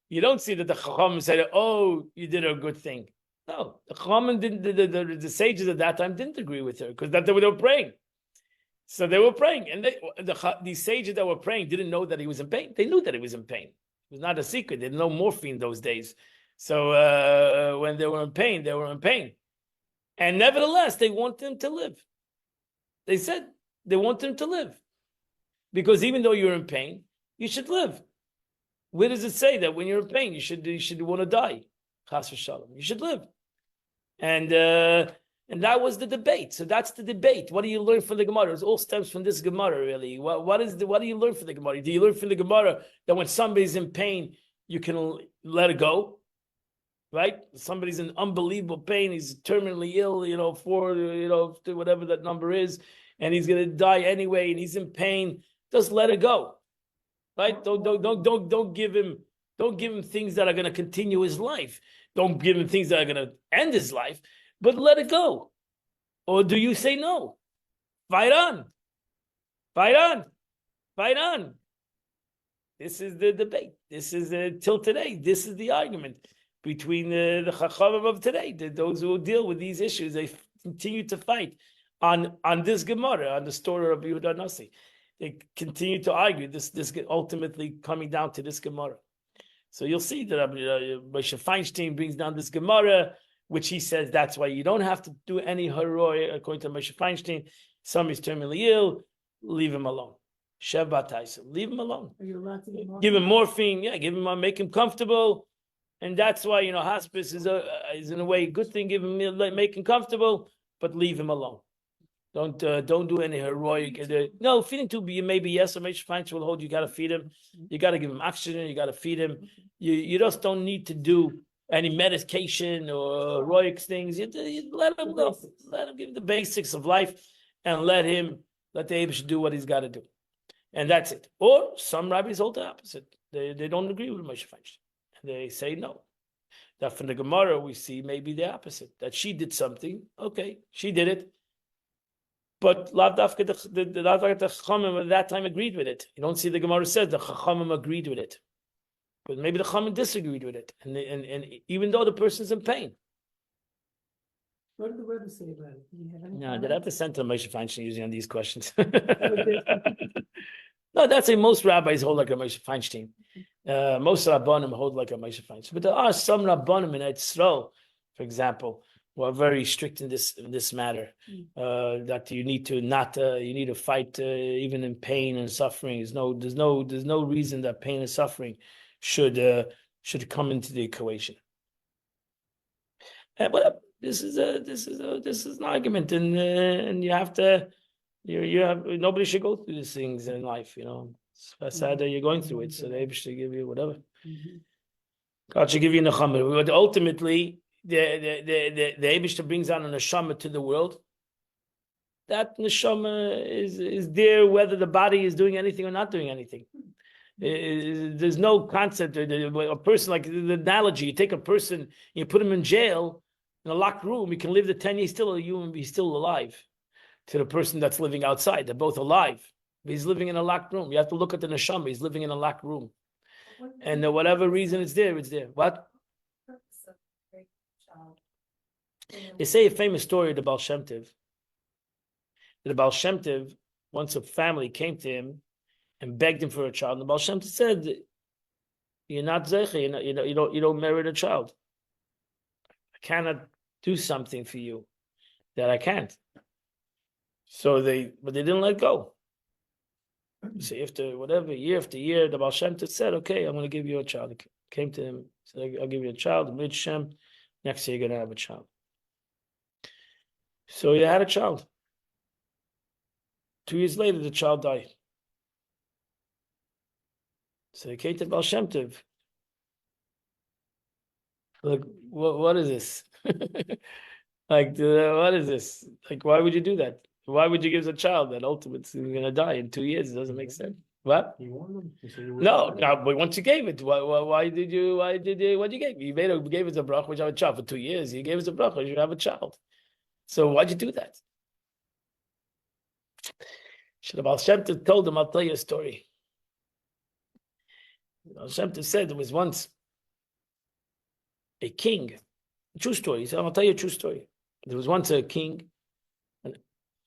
You don't see that the Chacham said, "Oh, you did a good thing." No, the Chacham didn't. The sages at that time didn't agree with her because that they were praying. So they were praying, and these sages that were praying didn't know that he was in pain. They knew that he was in pain. It was not a secret. They didn't know morphine those days. So when they were in pain, they were in pain. And nevertheless, they want him to live. They said they want him to live. Because even though you're in pain, you should live. Where does it say that when you're in pain, you should want to die? Chas v'shalom. You should live. And that was the debate. So that's the debate. What do you learn from the Gemara? It all stems from this Gemara, really. What do you learn from the Gemara? Do you learn from the Gemara that when somebody's in pain, you can let it go? Right? Somebody's in unbelievable pain, he's terminally ill, whatever that number is, and he's gonna die anyway, and he's in pain. Just let it go. Right? Don't give him things that are gonna continue his life. Don't give him things that are gonna end his life, but let it go. Or do you say no? Fight on. Fight on. Fight on. This is the debate. This is till today. This is the argument between the Chachamim of today. Those who deal with these issues, they continue to fight on this Gemara, on the story of Yehuda Nasi. They continue to argue. This ultimately coming down to this Gemara. So you'll see that Moshe Feinstein brings down this Gemara, which he says that's why you don't have to do any haroi, according to Moshe Feinstein. Somebody's terminally ill, leave him alone. Shabbat Taisa, leave him alone. Are you allowed to Give him morphine, make him comfortable. And that's why, hospice is in a way a good thing. Give him, make him comfortable, but leave him alone. Don't do any heroic. No, feeding tube, maybe yes, or Moshe Feinstein will hold. You got to feed him. You got to give him oxygen. You got to feed him. You just don't need to do any medication or heroic things. You let him go. Let him give the basics of life, and let the Eibush do what he's got to do, and that's it. Or some rabbis hold the opposite. They don't agree with Moshe Feinstein. They say no. That from the Gemara we see maybe the opposite. That she did something. Okay, she did it. But Lav Dafka the Chachamim at that time agreed with it. You don't see the Gemara says the Chachamim agreed with it. But maybe the Chachamim disagreed with it. And even though the person's in pain. What did the Rebbe say about it? Did you have any No, did I comment? have to send to Moshe Feinstein using on these questions? No, that's a most rabbis hold like a Moshe Feinstein. Most Rabbanim hold like a Moshe Feinstein. But there are some Rabbanim in Etzro, for example, who are very strict in this matter. That you need to fight even in pain and suffering. There's no reason that pain and suffering should come into the equation. But this is an argument, and you have to. Nobody should go through these things in life, It's sad that you're going through it, so they should give you whatever. God should give you nechama. But ultimately, the Eibishter brings out a neshama to the world. That neshama is there whether the body is doing anything or not doing anything. There's no concept. A person, like the analogy, you take a person, you put him in jail in a locked room. He can live the 10 years, still a human, he's still alive. To the person that's living outside, they're both alive. But he's living in a locked room. You have to look at the neshama. He's living in a locked room, and whatever reason it's there, it's there. What? They say a famous story of the Baal Shem Tov. The Baal Shem Tov, once a family came to him and begged him for a child, and the Baal Shem Tov said, "You're not zeicha. You don't merit a child. I cannot do something for you that I can't." But they didn't let go. So year after year, the Baal Shem Tov said, "Okay, I'm going to give you a child." He came to him, said, "I'll give you a child." Mid Shem, next year you're going to have a child. So he had a child. 2 years later, the child died. So he came to Baal Shem Tov. Like, what is this? What is this? Like, why would you do that? Why would you give a child that ultimately is going to die in 2 years? It doesn't make sense. What? No, but once you gave it, why did you give? You gave us a bracha, which have a child for 2 years. You gave us a bracha, you should have a child. So why'd you do that? Should have Baal Shem Tov told him, I'll tell you a story. Baal Shem Tov said there was once a king, a true story. He said, I'll tell you a true story. There was once a king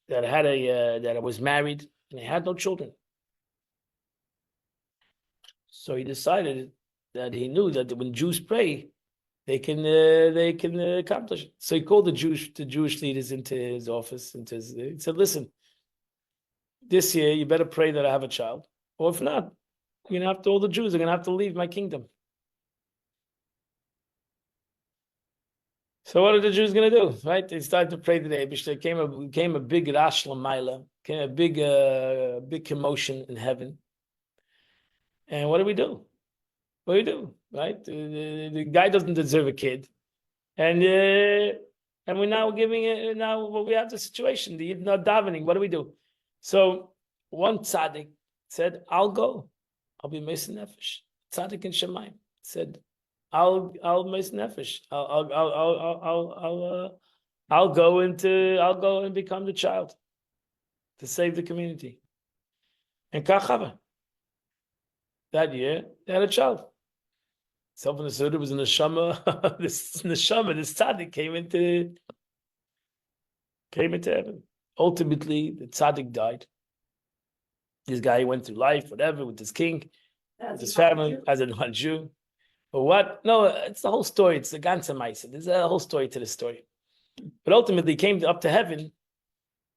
that had that was married and he had no children. So he decided that he knew that when Jews pray, they can accomplish it. So he called the Jewish leaders into his office, he said, listen, this year you better pray that I have a child, or if not, you're gonna have to, all the Jews are gonna have to leave my kingdom. So what are the Jews gonna do? Right? They started to pray to the Eibush. There came a big Rash Lamaila, came a big commotion in heaven. And what do we do? What do we do? Right? The guy doesn't deserve a kid, and we're now giving it. Now we have the situation. The not davening. What do we do? So one tzaddik said, "I'll go. I'll be Meis Nefesh." Tzaddik in Shemayim said, "I'll Meis Nefesh. I'll go and become the child to save the community." And Kachava. That year, they had a child. Someone asserted it was in the Shama. This tzaddik came into heaven. Ultimately, the tzaddik died. This guy went through life, whatever, with his king, with his family, as a non-Jew. But what? No, it's the whole story. It's the ganze Maisa. There's a whole story to the story. But ultimately, he came up to heaven.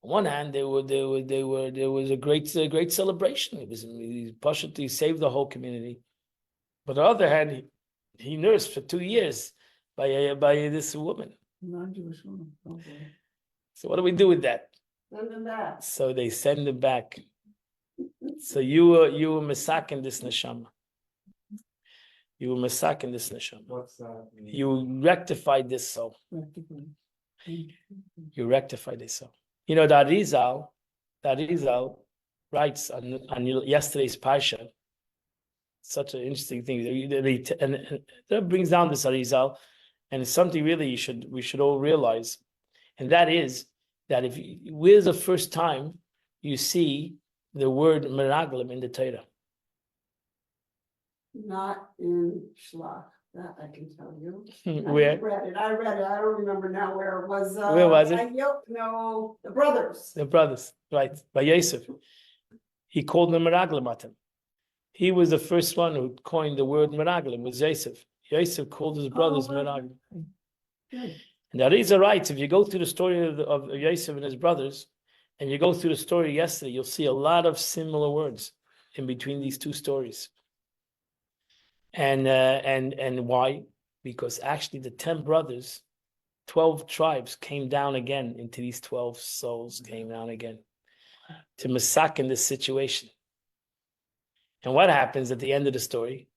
On one hand, there was a great celebration. He saved the whole community. But on the other hand, he nursed for 2 years by this woman. Non-Jewish woman. So what do we do with that? Send him back. So they send him back. So you were masakin this neshama. You were masakin this neshama. What's that? You rectified this soul. You rectified this soul. You know, that Arizal writes on yesterday's Parsha, such an interesting thing. And that brings down this Arizal, and it's something really we should all realize. And that is that where's the first time you see the word meraglim in the Torah? Not in Shlach, that I can tell you. Where? I read it, I don't remember now where it was. Where was it? No, the brothers. The brothers, right, by Yosef. He called them meraglim. He was the first one who coined the word meraglim, was Yosef. Yosef called his brothers meraglim. Good. And the Arizal writes, if you go through the story of Yosef and his brothers, and you go through the story yesterday, you'll see a lot of similar words in between these two stories. And why? Because actually the 10 brothers, 12 tribes came down again into these 12 souls, came down again to massacre this situation. And what happens at the end of the story?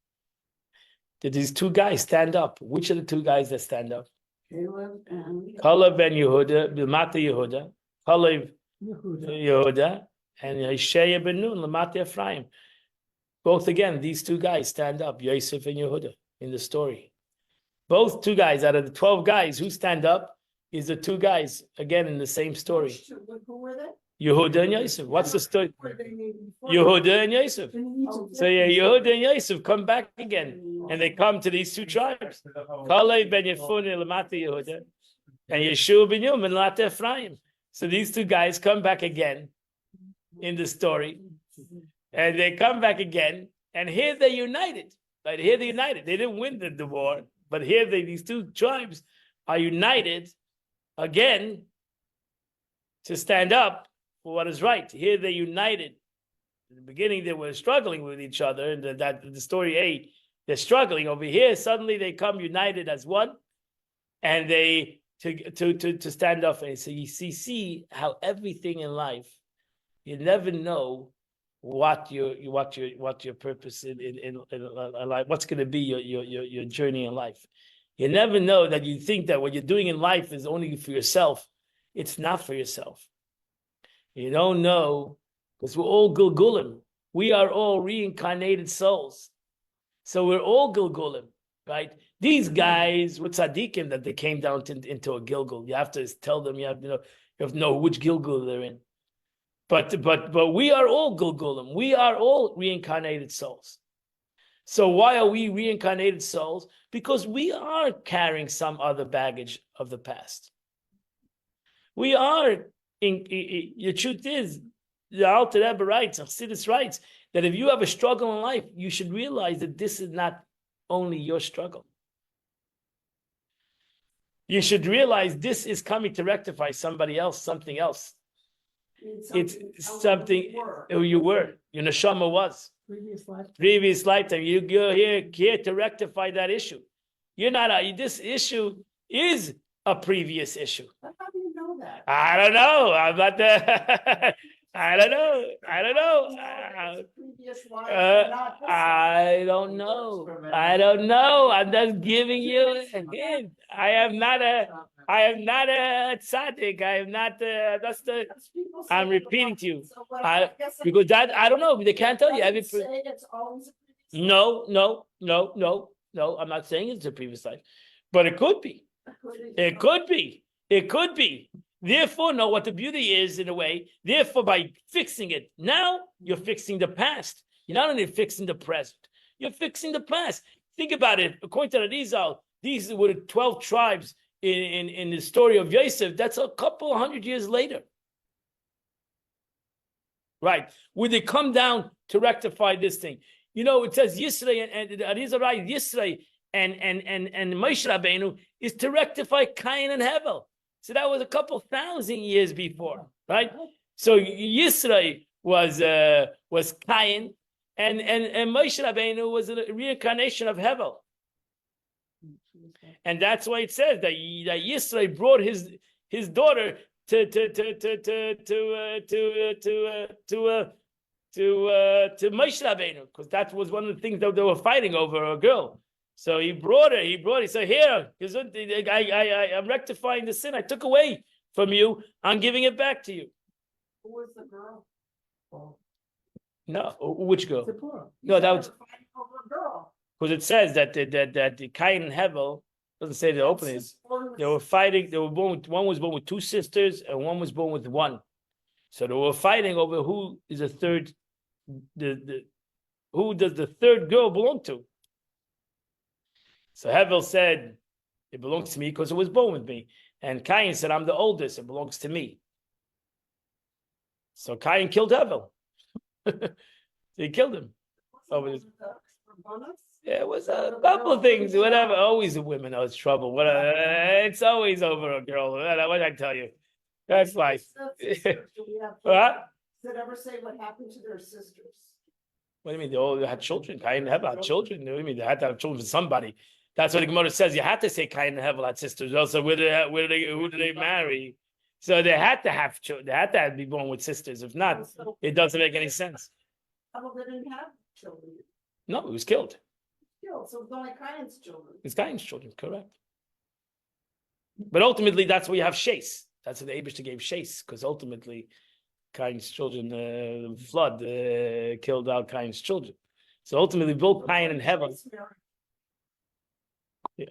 Did these two guys stand up? Which are the two guys that stand up? Caleb and Caleb ben Yehuda, Lamata Yehuda, Caleb Yehuda, and Yeshaya ben Nun, Lamata Ephraim. Both again, these two guys stand up, Yosef and Yehuda, in the story. Both two guys out of the 12 guys who stand up is the two guys again in the same story. who were they? Yehuda and Yosef. What's the story? Who were they before? Yehuda and Yosef. Oh, So yeah, Yehuda and Yosef come back again, and they come to these two tribes. Kalei ben Yefuneh Lamata Yehuda, and Yeshua ben Yom and Lamata Ephraim. So these two guys come back again in the story, and they come back again, and here they're united. Right here they're united. They didn't win the war, but here these two tribes are united again to stand up for what is right. Here they're united. In the beginning, they were struggling with each other, and the story 8, they're struggling. Over here, suddenly they come united as one, and they to stand up. And so you see how everything in life, you never know what your purpose in life, what's going to be your journey in life. You never know that you think that what you're doing in life is only for yourself. It's not for yourself. You don't know, because we're all Gilgulim. We are all reincarnated souls. So we're all Gilgulim, right? These guys were tzaddikim that they came down into a Gilgul. You have to tell them, you have to know which Gilgul they're in. But we are all Gulgulim. We are all reincarnated souls. So why are we reincarnated souls? Because we are carrying some other baggage of the past. We are. The truth is, the Alter Rebbe writes, Chassidus writes, that if you have a struggle in life, you should realize that this is not only your struggle. You should realize this is coming to rectify somebody else, something else. It's something who you were, your neshama was. Previous lifetime. You're here to rectify that issue. You're not, this issue is a previous issue. How do you know that? I don't know. I'm not the, I don't know. I don't know. Previous life, not this life. I don't know. I don't know. I'm just giving you a hint. I am not a tzaddik. I am not that's the, People say I'm it repeating about- to you. so what I- guess it- Because that, I don't know. They can't tell you. Does Every, it say it's always a previous no. I'm not saying it's a previous life, but it could be. life? It could be. It could be. Therefore, know what the beauty is in a way. Therefore, by fixing it now, you're fixing the past. You're not only fixing the present, you're fixing the past. Think about it. According to the Rizal, these were the 12 tribes in the story of Yosef. That's a couple hundred years later. Right. Would they come down to rectify this thing? You know, it says Yisrael and Arizal writes Yisrael and Moshe Rabbeinu is to rectify Cain and Hevel. So that was a couple thousand years before, right? So Yisrael was Cain, and Moshe Rabbeinu was a reincarnation of Hevel, and that's why it says that Yisrael brought his daughter to Moshe Rabbeinu, because that was one of the things that they were fighting over, a girl. So he brought her. He said, "Here, I'm rectifying the sin I took away from you. I'm giving it back to you." Who was the girl? No, which girl? Zipporah. No, that was Fighting over a girl. because it says that the Cain and Hevel doesn't say the opening. They were fighting. They were born. One was born with two sisters, and one was born with one. So they were fighting over who is the third. Who does the third girl belong to? So Hevel said, "It belongs to me because it was born with me." And Cain said, "I'm the oldest. It belongs to me." So Cain killed Hevel. He killed him. Over this. Yeah, it was a couple of things. Whatever. Always the women knows trouble. Whatever. It's always over a girl. What did I tell you? That's life. What? Did it ever say what happened to their sisters? What do you mean? They all had children. Cain and Hevel had children. What do you mean? They had to have children with somebody. That's what the Gemara says. You had to say Cain and Hevel had sisters. Also, who did they marry? So they had to have children. They had to be born with sisters. If not, it doesn't make any sense. Hevel didn't have children. No, he was killed. Killed, so it was only Cain's children. It's Cain's children, correct. But ultimately, that's where you have Shais. That's what the Abishta gave Shais, because ultimately, Cain's children, the flood killed out Cain's children. So ultimately, both Cain and Hevel.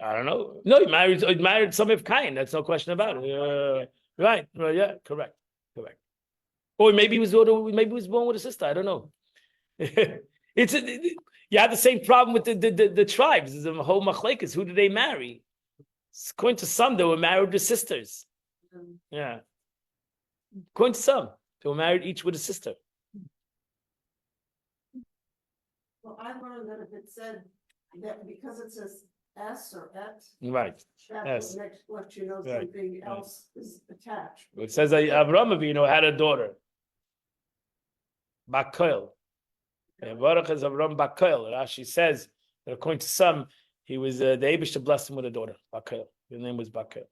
I don't know. No, he married some of Cain. That's no question about it. Right. Yeah. Correct. Or maybe he was born with a sister. I don't know. You have the same problem with the tribes. The whole machlekes. Who did they marry? According to some, they were married to sisters. Yeah. According to some, they were married each with a sister. Well, I learned that if it said that because it says S or et, Right. that Yes. will let you know Right. something else is attached. It says that Avraham Avinu had a daughter, Bakoil. And Baruch is Avraham Bakoil. Rashi says that according to some, he was the Eibush blessed him with a daughter, Bakoil. His name was Bakoil.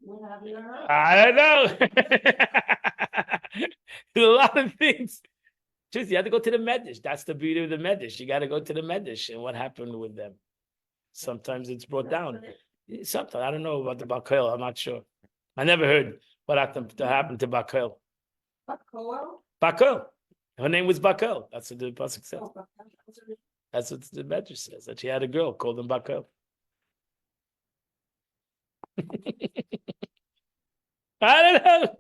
What happened to her? I don't know. There's a lot of things. Just you have to go to the Medrash. That's the beauty of the Medrash. You got to go to the Medrash and what happened with them. Sometimes it's brought down. Sometimes I don't know about the Bakoil. I'm not sure. I never heard what happened to Bakoil. Koel? Bakoil. Her name was Bakoil. That's what the pasuk says. Oh, what's her name? That's what the Medrash says. That she had a girl called him Bakoil. I don't know.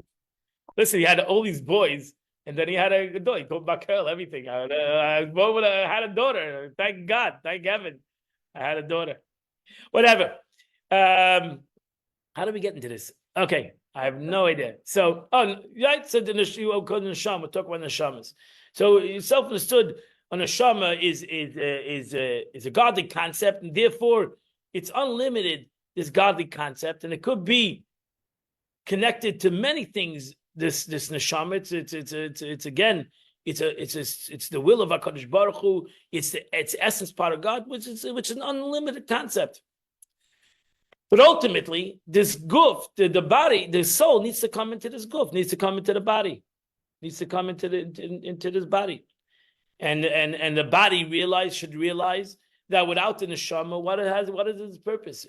Listen, he had all these boys, and then he had a daughter. He told Bakel everything. I had a daughter. Thank God. Thank heaven. I had a daughter. Whatever. How do we get into this? Okay, I have no idea. So, right. So the neshama. We'll talk about neshamas. So self-understood. A neshama is a godly concept, and therefore it's unlimited. This godly concept, and it could be connected to many things. This neshama, it's again, it's the will of HaKadosh Baruch Hu. It's essence part of God, which is an unlimited concept. But ultimately, this guf, the body, the soul needs to come into this guf, needs to come into the body, needs to come into this body, and the body should realize that without the neshama, what is its purpose?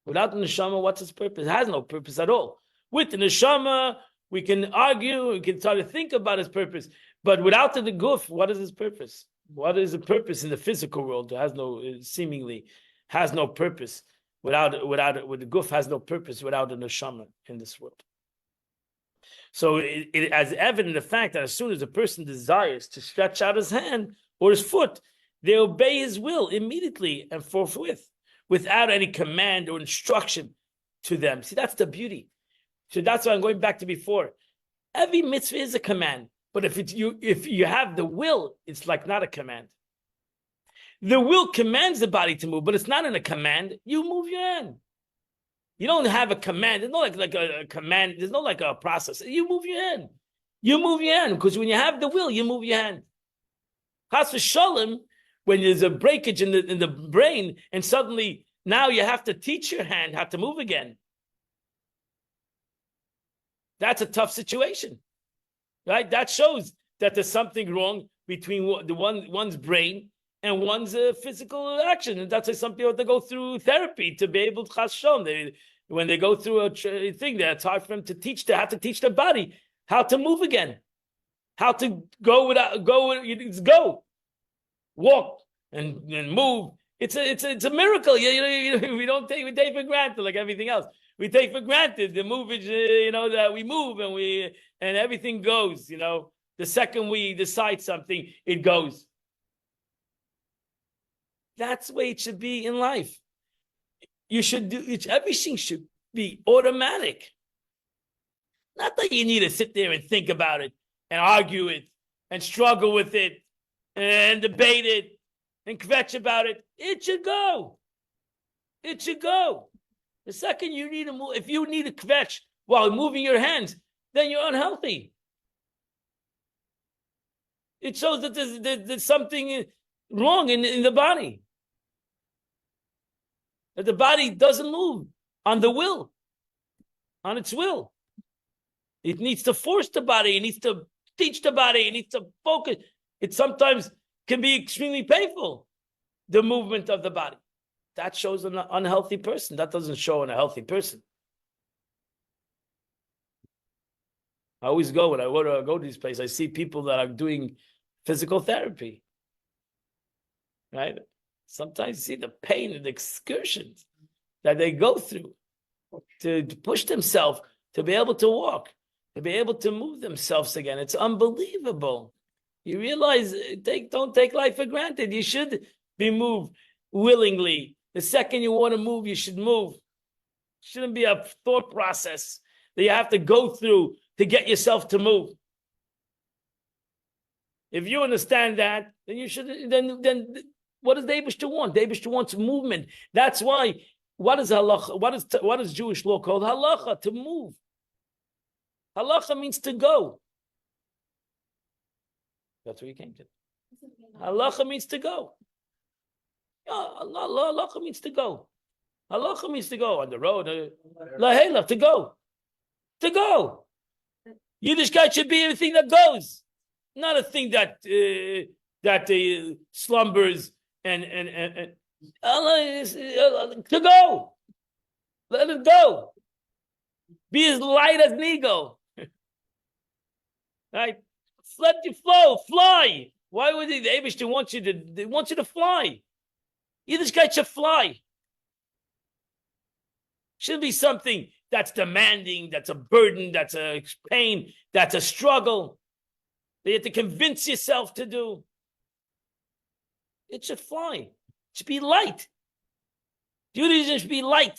Without the neshama, what's its purpose? It has no purpose at all. With the neshama, we can argue, we can try to think about its purpose. But without the guf, what is its purpose? What is the purpose in the physical world? It has seemingly has no purpose. With the guf has no purpose without the neshama in this world. So it as evident the fact that as soon as a person desires to stretch out his hand or his foot, they obey his will immediately and forthwith, without any command or instruction to them. See, that's the beauty. So that's why I'm going back to before. Every mitzvah is a command, but if you have the will, it's like not a command. The will commands the body to move, but it's not in a command. You move your hand. You don't have a command. There's no like a command. There's no like a process. You move your hand. You move your hand because when you have the will, you move your hand. Chas v'shalom, when there's a breakage in the brain, and suddenly now you have to teach your hand how to move again. That's a tough situation, right? That shows that there's something wrong between one's brain and one's physical action, and that's why some people have to go through therapy to be able to chas v'shalom. When they go through a thing, it's hard for them to teach. They have to teach their body how to move again, how to go, walk and move. It's a miracle. We take for granted like everything else. We take for granted the movement, that we move and everything goes. The second we decide something, it goes. That's the way it should be in life. Everything should be automatic. Not that you need to sit there and think about it and argue it and struggle with it and debate it and kvetch about it. It should go. It should go. The second you need to move, if you need to kvetch while moving your hands, then you're unhealthy. It shows that there's something wrong in the body. That the body doesn't move on the will, on its will. It needs to force the body. It needs to teach the body. It needs to focus. It sometimes can be extremely painful, the movement of the body. That shows an unhealthy person. That doesn't show a healthy person. I always go, when I go to these places, I see people that are doing physical therapy, right? Sometimes you see the pain and the excursions that they go through to push themselves to be able to walk, to be able to move themselves again. It's unbelievable. You realize, don't take life for granted. You should be moved willingly. The second you want to move, you should move. It shouldn't be a thought process that you have to go through to get yourself to move. If you understand that, then you should. Then what does the Eibishter want? The Eibishter wants movement. That's why. What is halacha? What is Jewish law called? Halacha, to move. Halacha means to go. That's where you came to. Halacha means to go. Halacha means to go. Halacha means to go on the road. Lahela, to go. To go. Yiddishkeit should be everything that goes, not a thing that slumbers and to go. Let it go. Be as light as an eagle. Right? Let you flow, fly. Why would the Eibishter want you to? They want you to fly. Yiddishkeit should fly. Shouldn't be something that's demanding, that's a burden, that's a pain, that's a struggle that you have to convince yourself to do. It should fly. It should be light. Judaism should be light.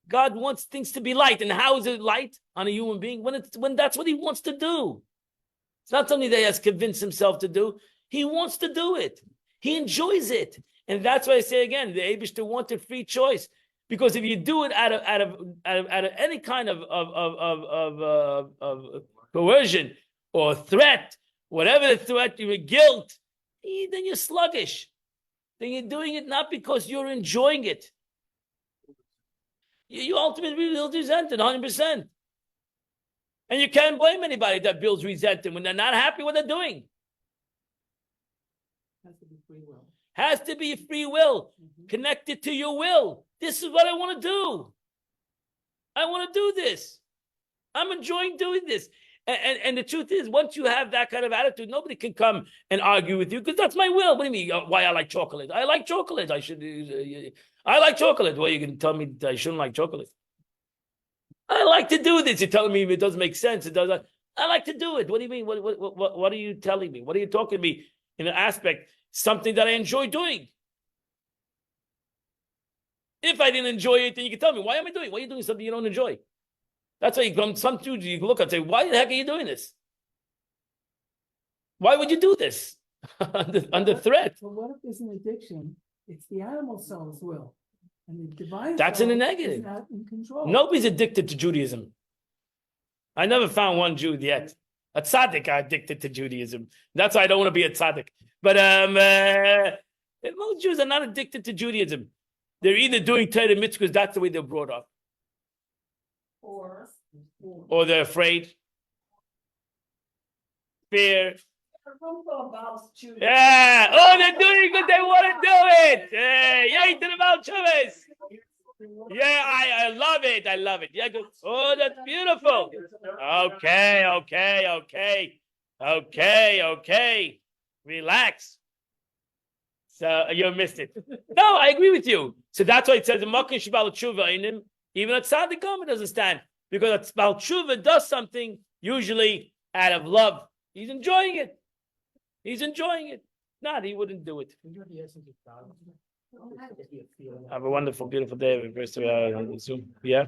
God wants things to be light. And how is it light on a human being? When that's what he wants to do. It's not something that he has convinced himself to do. He wants to do it. He enjoys it. And that's why I say again, the Eibishter wanted free choice. Because if you do it out of any kind of coercion or threat, whatever the threat, you're guilt, then you're sluggish. Then you're doing it not because you're enjoying it. You ultimately build resentment 100%. And you can't blame anybody that builds resentment when they're not happy with what they're doing. Has to be free will. Has to be free will, connected to your will. This is what I want to do. I want to do this. I'm enjoying doing this. And the truth is, once you have that kind of attitude, nobody can come and argue with you because that's my will. What do you mean? Why I like chocolate? I like chocolate. I like chocolate. Well, you can tell me I shouldn't like chocolate. I like to do this. You're telling me if it doesn't make sense. It doesn't. I like to do it. What do you mean? What are you telling me? What are you talking to me in an aspect? Something that I enjoy doing. If I didn't enjoy it, then you can tell me, why am I doing? Why are you doing something you don't enjoy? That's why you come, some dudes you look and say, why the heck are you doing this? Why would you do this? under threat. But what if there's an addiction? It's the animal soul's will. And the divine That's soul in the negative. is not in control. Nobody's addicted to Judaism. I never found one Jew yet. A tzaddik are addicted to Judaism. That's why I don't want to be a tzaddik. But most Jews are not addicted to Judaism. They're either doing Torah mitzvahs because that's the way they're brought up. Or they're afraid. Fear. Yeah. Oh, they're doing it because they want to do it. Yay to the Malchuvas. Yeah, I love it. I love it. Yeah, good. Oh, that's beautiful. Okay. Relax. So you missed it. No, I agree with you. So that's why it says Makan Shebal Tshuva in him. Even a tzaddik doesn't stand because a Bal Tshuva does something usually out of love. He's enjoying it. Not he wouldn't do it. Have a wonderful, beautiful day. Zoom. Yeah.